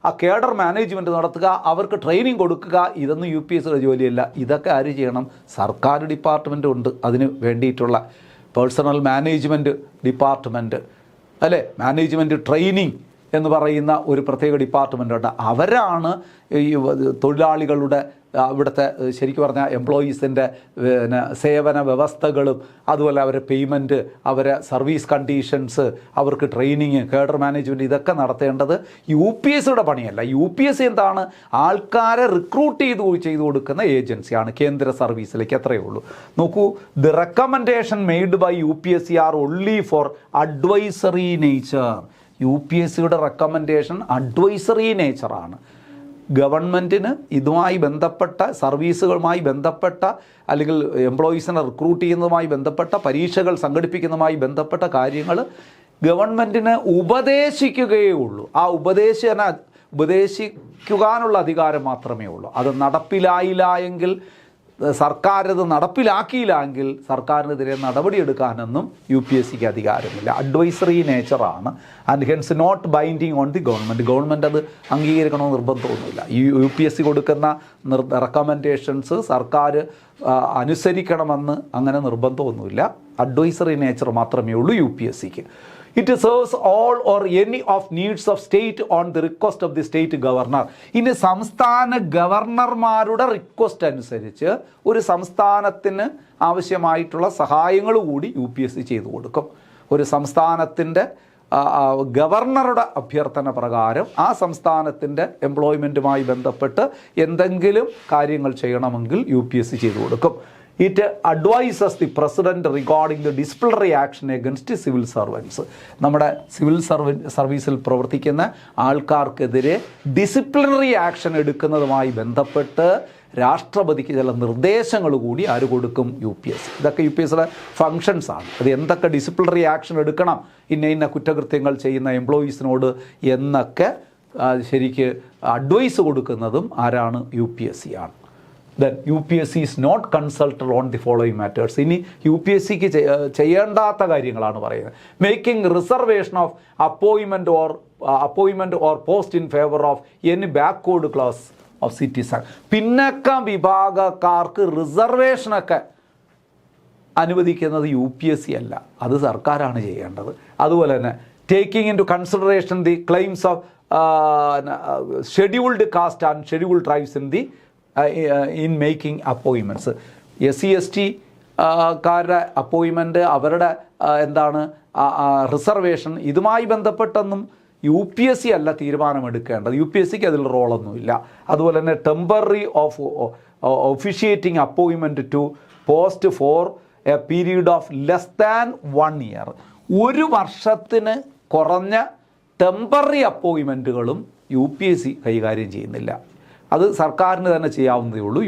ആ കേഡർ മാനേജ്മെൻറ്റ് നടത്തുക, അവർക്ക് ട്രെയിനിങ് കൊടുക്കുക, ഇതൊന്നും UPSCയുടെ ജോലിയല്ല. ഇതൊക്കെ ആര് ചെയ്യണം? സർക്കാർ ഡിപ്പാർട്ട്മെൻറ്റ് ഉണ്ട് അതിന് വേണ്ടിയിട്ടുള്ള. പേഴ്സണൽ മാനേജ്മെൻറ്റ് ഡിപ്പാർട്ട്മെൻറ്റ്, അല്ലേ, മാനേജ്മെൻറ്റ് ട്രെയിനിങ് എന്ന് പറയുന്ന ഒരു പ്രത്യേക ഡിപ്പാർട്ട്മെൻ്റ് ഉണ്ട്. അവരാണ് ഈ തൊഴിലാളികളുടെ ഇവിടുത്തെ ശരിക്കും പറഞ്ഞാൽ എംപ്ലോയീസിൻ്റെ സേവന വ്യവസ്ഥകളും അതുപോലെ അവരെ പേയ്മെൻറ്റ്, അവരെ സർവീസ് കണ്ടീഷൻസ്, അവർക്ക് ട്രെയിനിങ്, കേഡർ മാനേജ്മെൻറ്റ് ഇതൊക്കെ നടത്തേണ്ടത് UPSCയുടെ പണിയല്ല. UPSC എന്താണ്? ആൾക്കാരെ റിക്രൂട്ട് ചെയ്തു കൊടുക്കുന്ന ഏജൻസിയാണ് കേന്ദ്ര സർവീസിലേക്ക്. അത്രയേ ഉള്ളൂ. നോക്കൂ, the recommendation made by UPSC are only for advisory nature. UPSCയുടെ റെക്കമെൻഡേഷൻ അഡ്വൈസറി നേച്ചറാണ്. ഗവൺമെൻറ്റിന് ഇതുമായി ബന്ധപ്പെട്ട സർവീസുകളുമായി ബന്ധപ്പെട്ട, അല്ലെങ്കിൽ എംപ്ലോയീസിനെ റിക്രൂട്ട് ചെയ്യുന്നതുമായി ബന്ധപ്പെട്ട, പരീക്ഷകൾ സംഘടിപ്പിക്കുന്നതുമായി ബന്ധപ്പെട്ട കാര്യങ്ങൾ ഗവൺമെൻറ്റിന് ഉപദേശിക്കുകയേ ഉള്ളൂ. ആ ഉപദേശിക്കുവാനുള്ള അധികാരം മാത്രമേ ഉള്ളൂ. അത് നടപ്പിലായില്ല എങ്കിൽ, സർക്കാരത് നടപ്പിലാക്കിയില്ല എങ്കിൽ സർക്കാരിനെതിരെ നടപടിയെടുക്കാനൊന്നും UPSCക്ക് അധികാരമില്ല. അഡ്വൈസറി നേച്ചറാണ്. And hence not binding on the government. Government അത് അംഗീകരിക്കണമെന്ന് നിർബന്ധമൊന്നുമില്ല. UPSC കൊടുക്കുന്ന റെക്കമെൻഡേഷൻസ് സർക്കാർ അനുസരിക്കണമെന്ന് അങ്ങനെ നിർബന്ധമൊന്നുമില്ല. അഡ്വൈസറി നേച്ചർ മാത്രമേ ഉള്ളൂ UPSCക്ക്. It serves all or any of needs of state on the request of the state governor. ഇനി സംസ്ഥാന ഗവർണർമാരുടെ റിക്വസ്റ്റ് അനുസരിച്ച് ഒരു സംസ്ഥാനത്തിന് ആവശ്യമായിട്ടുള്ള സഹായങ്ങൾ കൂടി UPSC ചെയ്തു കൊടുക്കും. ഒരു സംസ്ഥാനത്തിൻ്റെ ഗവർണറുടെ അഭ്യർത്ഥന പ്രകാരം ആ സംസ്ഥാനത്തിൻ്റെ എംപ്ലോയ്മെൻറ്റുമായി ബന്ധപ്പെട്ട് എന്തെങ്കിലും കാര്യങ്ങൾ ചെയ്യണമെങ്കിൽ UPSC ചെയ്തു കൊടുക്കും. It advises the president regarding the disciplinary action against civil servants. നമ്മുടെ സിവിൽ സർവീസിൽ പ്രവർത്തിക്കുന്ന ആൾക്കാർക്കെതിരെ ഡിസിപ്ലിനറി ആക്ഷൻ എടുക്കുന്നതുമായി ബന്ധപ്പെട്ട് രാഷ്ട്രപതിക്ക് ചില നിർദ്ദേശങ്ങൾ കൂടി ആര് കൊടുക്കും? UPSC. ഇതൊക്കെ UPSCയുടെ ഫങ്ഷൻസാണ്. അത് എന്തൊക്കെ ഡിസിപ്ലിനറി ആക്ഷൻ എടുക്കണം ഇന്ന കുറ്റകൃത്യങ്ങൾ ചെയ്യുന്ന എംപ്ലോയീസിനോട് എന്നൊക്കെ ശരിക്ക് അഡ്വൈസ് കൊടുക്കുന്നതും ആരാണ്? UPSC ആണ്. Then UPSC is not consulted on the following matters. ഇനി UPSCക്ക് ചെയ്യേണ്ടാത്ത കാര്യങ്ങളാണ് പറയുന്നത്. Making reservation of appointment or post in favour of any backward class of citizen. പിന്നക്കം വിഭാഗക്കാർക്ക് റിസർവേഷനൊക്കെ അനുവദിക്കുന്നത് UPSC അല്ല, അത് സർക്കാരാണ് ചെയ്യേണ്ടത്. അതുപോലെ തന്നെ taking into consideration the claims of scheduled caste and scheduled tribes in making appointments. SC/ST കാരുടെ അപ്പോയിൻമെൻറ്റ്, അവരുടെ റിസർവേഷൻ, ഇതുമായി ബന്ധപ്പെട്ടൊന്നും UPSC അല്ല തീരുമാനമെടുക്കേണ്ടത്. UPSCക്ക് അതിൽ റോളൊന്നുമില്ല. അതുപോലെ തന്നെ temporary officiating appointment to post for a period of less than 1 year, 1 വർഷത്തിന് കുറഞ്ഞ ടെമ്പററി അപ്പോയിൻമെൻറ്റുകളും UPSC കൈകാര്യം ചെയ്യുന്നില്ല. അത് സർക്കാരിന് തന്നെ ചെയ്യാവുന്നതേ ഉള്ളൂ.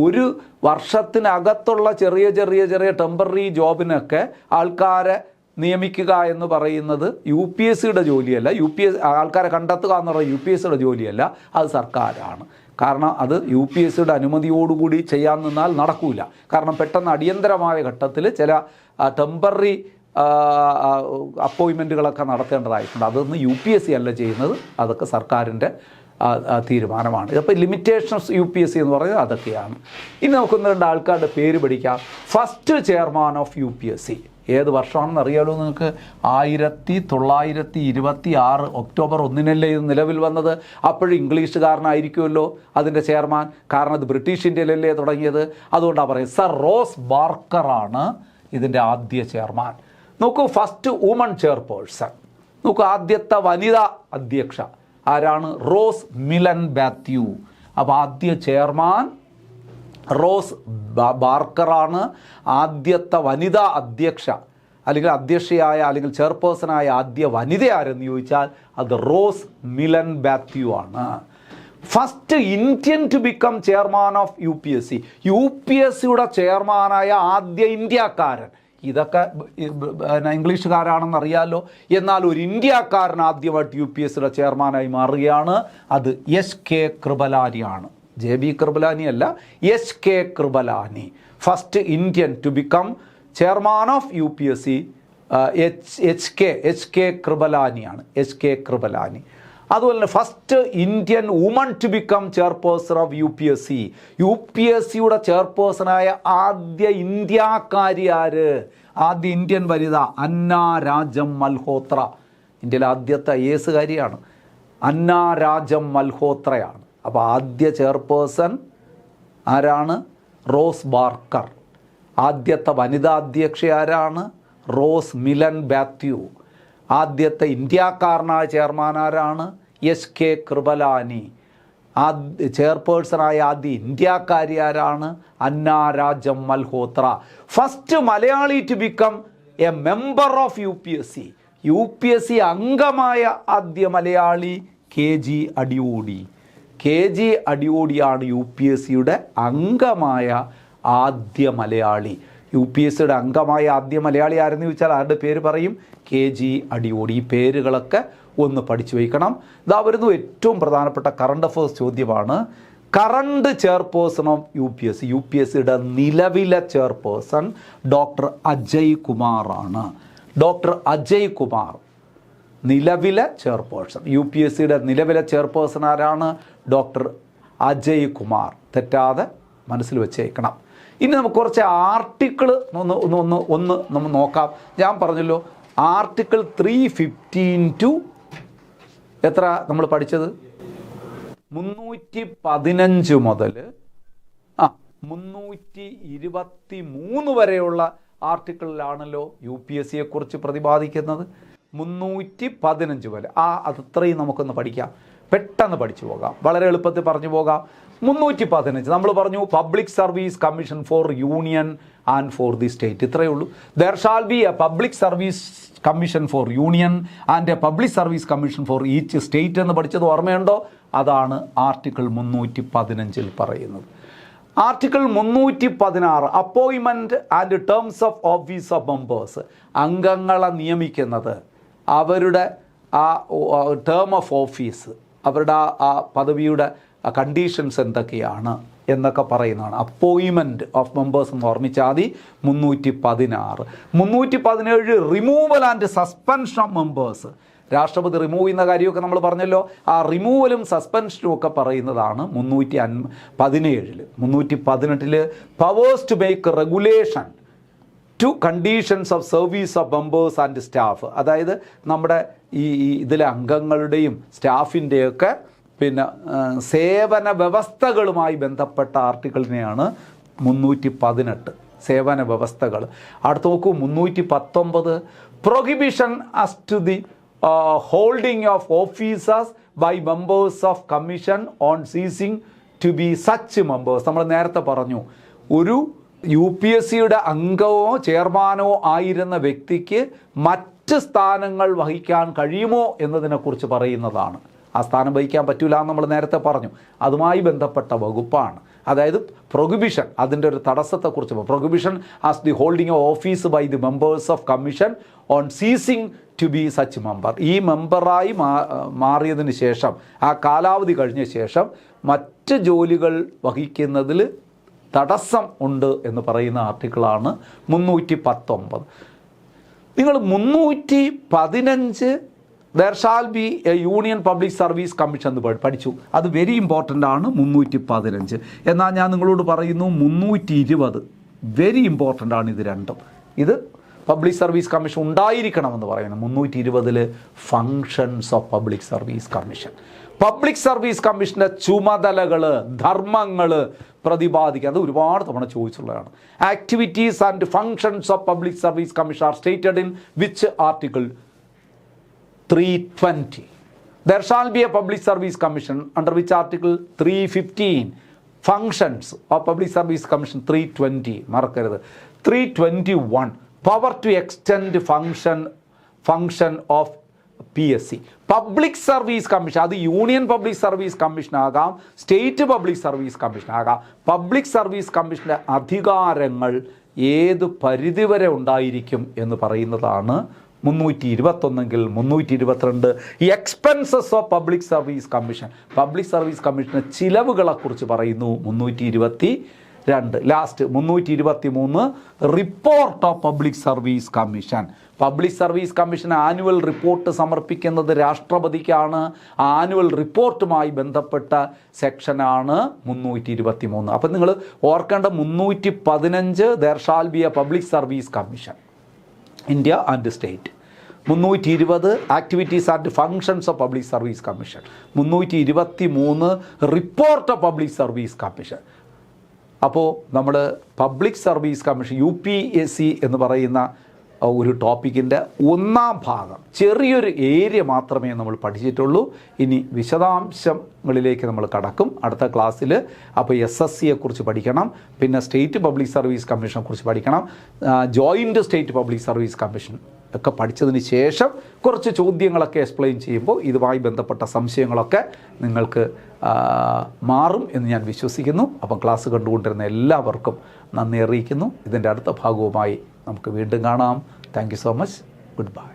1 വർഷത്തിനകത്തുള്ള ചെറിയ ടെമ്പററി ജോബിനൊക്കെ ആൾക്കാരെ നിയമിക്കുക എന്ന് പറയുന്നത് UPSCയുടെ ജോലിയല്ല. ആൾക്കാരെ കണ്ടെത്തുക എന്ന് പറയുന്നത് UPSCയുടെ ജോലിയല്ല, അത് സർക്കാരാണ്. കാരണം അത് UPSCയുടെ അനുമതിയോടുകൂടി ചെയ്യാൻ നിന്നാൽ നടക്കില്ല. കാരണം പെട്ടെന്ന് അടിയന്തരമായ ഘട്ടത്തിൽ ചില ടെമ്പററി അപ്പോയിൻമെൻറ്റുകളൊക്കെ നടത്തേണ്ടതായിട്ടുണ്ട്. അതൊന്നും UPSC അല്ല ചെയ്യുന്നത്, അതൊക്കെ സർക്കാരിൻ്റെ തീരുമാനമാണ്. അപ്പോൾ ലിമിറ്റേഷൻസ് UPSC എന്ന് പറയുന്നത് അതൊക്കെയാണ്. ഇനി നമുക്കൊന്ന് 2 ആൾക്കാരുടെ പേര് പഠിക്കാം. ഫസ്റ്റ് ചെയർമാൻ ഓഫ് UPSC ഏത് വർഷമാണെന്ന് അറിയാലോ നിങ്ങൾക്ക്? 1926 ഒക്ടോബർ 1 ഇത് നിലവിൽ വന്നത്. അപ്പോഴും ഇംഗ്ലീഷുകാരനായിരിക്കുമല്ലോ അതിൻ്റെ ചെയർമാൻ, കാരണം അത് ബ്രിട്ടീഷ് ഇന്ത്യയിലല്ലേ തുടങ്ങിയത്. അതുകൊണ്ടാണ് പറയുന്നത് സർ റോസ് ബാർക്കറാണ് ഇതിൻ്റെ ആദ്യ ചെയർമാൻ. നോക്കൂ, ഫസ്റ്റ് വുമൺ ചെയർപേഴ്സൺ. നോക്കൂ, ആദ്യത്തെ വനിതാ അധ്യക്ഷ ആരാണ്? റോസ് മിലൻ മാത്യു. അപ്പോൾ ആദ്യ ചെയർമാൻ റോസ് ബാർക്കറാണ്. ആദ്യത്തെ വനിതാ അധ്യക്ഷ അല്ലെങ്കിൽ അധ്യക്ഷയായ അല്ലെങ്കിൽ ചെയർപേഴ്സണായ ആദ്യ വനിത ആരെന്ന് ചോദിച്ചാൽ അത് റോസ് മിലൻ മാത്യു ആണ്. First Indian to become chairman of UPSC, UPSCയുടെ ചെയർമാനായ ആദ്യ ഇന്ത്യക്കാരൻ. ഇതൊക്കെ ഇംഗ്ലീഷുകാരാണെന്നറിയാമല്ലോ. എന്നാൽ ഒരു ഇന്ത്യക്കാരൻ ആദ്യമായിട്ട് UPSCയുടെ ചെയർമാനായി മാറുകയാണ്. അത് SK കൃപലാനിയാണ്. JB കൃപലാനി അല്ല, SK Kripalani. First Indian to become chairman of UPSC HK കൃപലാനിയാണ്. SK കൃപലാനി. അതുപോലെ തന്നെ first Indian woman to become chairperson of UPSCയുടെ ചെയർപേഴ്സണായ ആദ്യ ഇന്ത്യക്കാരി ആര്? ആദ്യ ഇന്ത്യൻ വനിത അന്ന രാജം മൽഹോത്ര. ഇന്ത്യയിലെ ആദ്യത്തെ IAS കാരിയാണ്, അന്ന രാജം മൽഹോത്രയാണ്. അപ്പോൾ ആദ്യ ചെയർപേഴ്സൺ ആരാണ്? Ross Barker. ആദ്യത്തെ വനിതാ അധ്യക്ഷ ആരാണ്? റോസ് മിലൻ മാത്യു. ആദ്യത്തെ ഇന്ത്യക്കാരനായ ചെയർമാൻ ആരാണ്? SK കൃപലാനി. ചെയർപേഴ്സണായ ആദ്യ ഇന്ത്യക്കാരി ആരാണ്? Anna Rajam Malhotra. First Malayali to become a member of UPSC അംഗമായ ആദ്യ മലയാളി KG അടിയോടി. KG അടിയോടിയാണ് UPSCയുടെ അംഗമായ ആദ്യ മലയാളി. UPSCയുടെ അംഗമായ ആദ്യ മലയാളി ആരെന്ന് ചോദിച്ചാൽ ആരുടെ പേര് പറയും? KG അടിയോടി. ഈ പേരുകളൊക്കെ ഒന്ന് പഠിച്ചു വയ്ക്കണം. ഇതാ വരുന്നു ഏറ്റവും പ്രധാനപ്പെട്ട കറണ്ട് അഫേഴ്സ് ചോദ്യമാണ്. കറണ്ട് ചെയർപേഴ്സൺ ഓഫ് UPSCയുടെ നിലവിലെ ചെയർപേഴ്സൺ ഡോക്ടർ അജയ് കുമാറാണ്. ഡോക്ടർ അജയ് കുമാർ നിലവിലെ ചെയർപേഴ്സൺ. UPSCയുടെ നിലവിലെ ചെയർപേഴ്സൺ ആരാണ്? ഡോക്ടർ അജയ് കുമാർ. തെറ്റാതെ മനസ്സിൽ വെച്ചേക്കണം. ഇനി നമുക്ക് കുറച്ച് ആർട്ടിക്കിൾ നമ്മൾ നോക്കാം. ഞാൻ പറഞ്ഞല്ലോ ആർട്ടിക്കിൾ 315 ടു എത്ര നമ്മൾ പഠിച്ചത്? 315 മുതൽ 323 വരെയുള്ള ആർട്ടിക്കിളിലാണല്ലോ UPSCയെക്കുറിച്ച് പ്രതിപാദിക്കുന്നത്. 315 വരെ അതത്രയും നമുക്കൊന്ന് പഠിക്കാം. പെട്ടെന്ന് പഠിച്ചു പോകാം, വളരെ എളുപ്പത്തിൽ പറഞ്ഞു പോകാം. 315 നമ്മൾ പറഞ്ഞു public service commission four union and for the state. ഇത്രയേ ഉള്ളൂ. There shall be A public service commission four union and a public service commission for each state എന്ന് പഠിച്ചത് ഓർമ്മയുണ്ടോ? അതാണ് ആർട്ടിക്കിൾ 315 പറയുന്നത്. Article 316 appointment and terms of office of members. അംഗങ്ങളെ നിയമിക്കുന്നത്, അവരുടെ ആ ടേം ഓഫ് ഓഫീസ്, അവരുടെ ആ പദവിയുടെ കണ്ടീഷൻസ് എന്തൊക്കെയാണ് എന്നൊക്കെ പറയുന്നതാണ്. അപ്പോയിൻമെൻറ്റ് ഓഫ് മെമ്പേഴ്സ് എന്ന് ഓർമ്മിച്ചാൽ മതി. 316. 317 removal and suspension of members. രാഷ്ട്രപതി റിമൂവ് ചെയ്യുന്ന കാര്യമൊക്കെ നമ്മൾ പറഞ്ഞല്ലോ. ആ റിമൂവലും സസ്പെൻഷനും ഒക്കെ പറയുന്നതാണ് 317. 318 powers to make regulation to conditions of service of members and staff, അതായത് നമ്മുടെ ഈ ഇതിലെ അംഗങ്ങളുടെയും സ്റ്റാഫിൻ്റെയൊക്കെ പിന്നെ സേവന വ്യവസ്ഥകളുമായി ബന്ധപ്പെട്ട ആർട്ടിക്കിളിനെയാണ് 318 സേവന വ്യവസ്ഥകൾ. അടുത്ത് നോക്കൂ 319 prohibition as to the holding of officers by members of commission on ceasing to be such members. നമ്മൾ നേരത്തെ പറഞ്ഞു, ഒരു UPSCയുടെ അംഗമോ ചെയർമാനോ ആയിരുന്ന വ്യക്തിക്ക് മറ്റ് സ്ഥാനങ്ങൾ വഹിക്കാൻ കഴിയുമോ എന്നതിനെക്കുറിച്ച് പറയുന്നതാണ്. ആ സ്ഥാനം വഹിക്കാൻ പറ്റില്ല എന്ന് നമ്മൾ നേരത്തെ പറഞ്ഞു. അതുമായി ബന്ധപ്പെട്ട വകുപ്പാണ്. അതായത് പ്രൊഹിബിഷൻ, അതിൻ്റെ ഒരു തടസ്സത്തെക്കുറിച്ച് prohibition as the holding of office by the members of commission on ceasing to be such member. ഈ മെമ്പറായി മാറിയതിന് ശേഷം, ആ കാലാവധി കഴിഞ്ഞ ശേഷം മറ്റ് ജോലികൾ വഹിക്കുന്നതിൽ തടസ്സം ഉണ്ട് എന്ന് പറയുന്ന ആർട്ടിക്കിളാണ് 319. നിങ്ങൾ 315 there shall be a union public service commission എന്ന് പഠിച്ചു. അത് വെരി ഇമ്പോർട്ടൻ്റ് ആണ് 315. എന്നാൽ ഞാൻ നിങ്ങളോട് പറയുന്നു 320 വെരി ഇമ്പോർട്ടൻ്റ് ആണ്. ഇത് രണ്ടും, ഇത് പബ്ലിക് സർവീസ് കമ്മീഷൻ ഉണ്ടായിരിക്കണമെന്ന് പറയുന്നത്. 320 functions of public service commission, public service കമ്മീഷൻ്റെ ചുമതലകൾ, ധർമ്മങ്ങൾ പ്രതിപാദിക്കുക. അത് ഒരുപാട് തവണ ചോദിച്ചുള്ളതാണ്. Activities and functions of public service commission are stated in which article 320. There shall be a public service commission under which article 315. Functions of public service commission 320. മറക്കരുത്. 321 power to extend function of PSC. Public service commission, അത് യൂണിയൻ പബ്ലിക് സർവീസ് കമ്മീഷൻ ആകാം, സ്റ്റേറ്റ് പബ്ലിക് സർവീസ് കമ്മീഷൻ ആകാം. പബ്ലിക് സർവീസ് കമ്മീഷൻ്റെ അധികാരങ്ങൾ ഏത് പരിധിവരെ ഉണ്ടായിരിക്കും എന്ന് പറയുന്നതാണ് 321. 322 expenses of public service commission, public service കമ്മീഷൻ്റെ ചിലവുകളെക്കുറിച്ച് പറയുന്നു 322. Last 323 report of public service commission. Public service commission annual report സമർപ്പിക്കുന്നത് രാഷ്ട്രപതിക്കാണ്. ആനുവൽ റിപ്പോർട്ടുമായി ബന്ധപ്പെട്ട സെക്ഷനാണ് 323. അപ്പം നിങ്ങൾ ഓർക്കേണ്ട 315 there shall be A public service commission, India and state. 320 activities and functions of public service commission. 323 report of public service commission. അപ്പോൾ നമ്മൾ പബ്ലിക് സർവീസ് കമ്മീഷൻ UPSC എന്ന് പറയുന്ന ഒരു ടോപ്പിക്കിൻ്റെ ഒന്നാം ഭാഗം, ചെറിയൊരു ഏരിയ മാത്രമേ നമ്മൾ പഠിച്ചിട്ടുള്ളൂ. ഇനി വിശദാംശങ്ങളിലേക്ക് നമ്മൾ കടക്കും അടുത്ത ക്ലാസ്സിൽ. അപ്പോൾ SSCയെക്കുറിച്ച് പഠിക്കണം, പിന്നെ സ്റ്റേറ്റ് പബ്ലിക് സർവീസ് കമ്മീഷനെ കുറിച്ച് പഠിക്കണം, joint state public service commission ഒക്കെ പഠിച്ചതിന് ശേഷം കുറച്ച് ചോദ്യങ്ങളൊക്കെ എക്സ്പ്ലെയിൻ ചെയ്യുമ്പോൾ ഇതുമായി ബന്ധപ്പെട്ട സംശയങ്ങളൊക്കെ നിങ്ങൾക്ക് മാറും എന്ന് ഞാൻ വിശ്വസിക്കുന്നു. അപ്പം ക്ലാസ് കണ്ടുകൊണ്ടിരുന്ന എല്ലാവർക്കും നന്ദി അറിയിക്കുന്നു. ഇതിൻ്റെ അടുത്ത ഭാഗവുമായി നമുക്ക് വീണ്ടും കാണാം. Thank you so much. Good bye.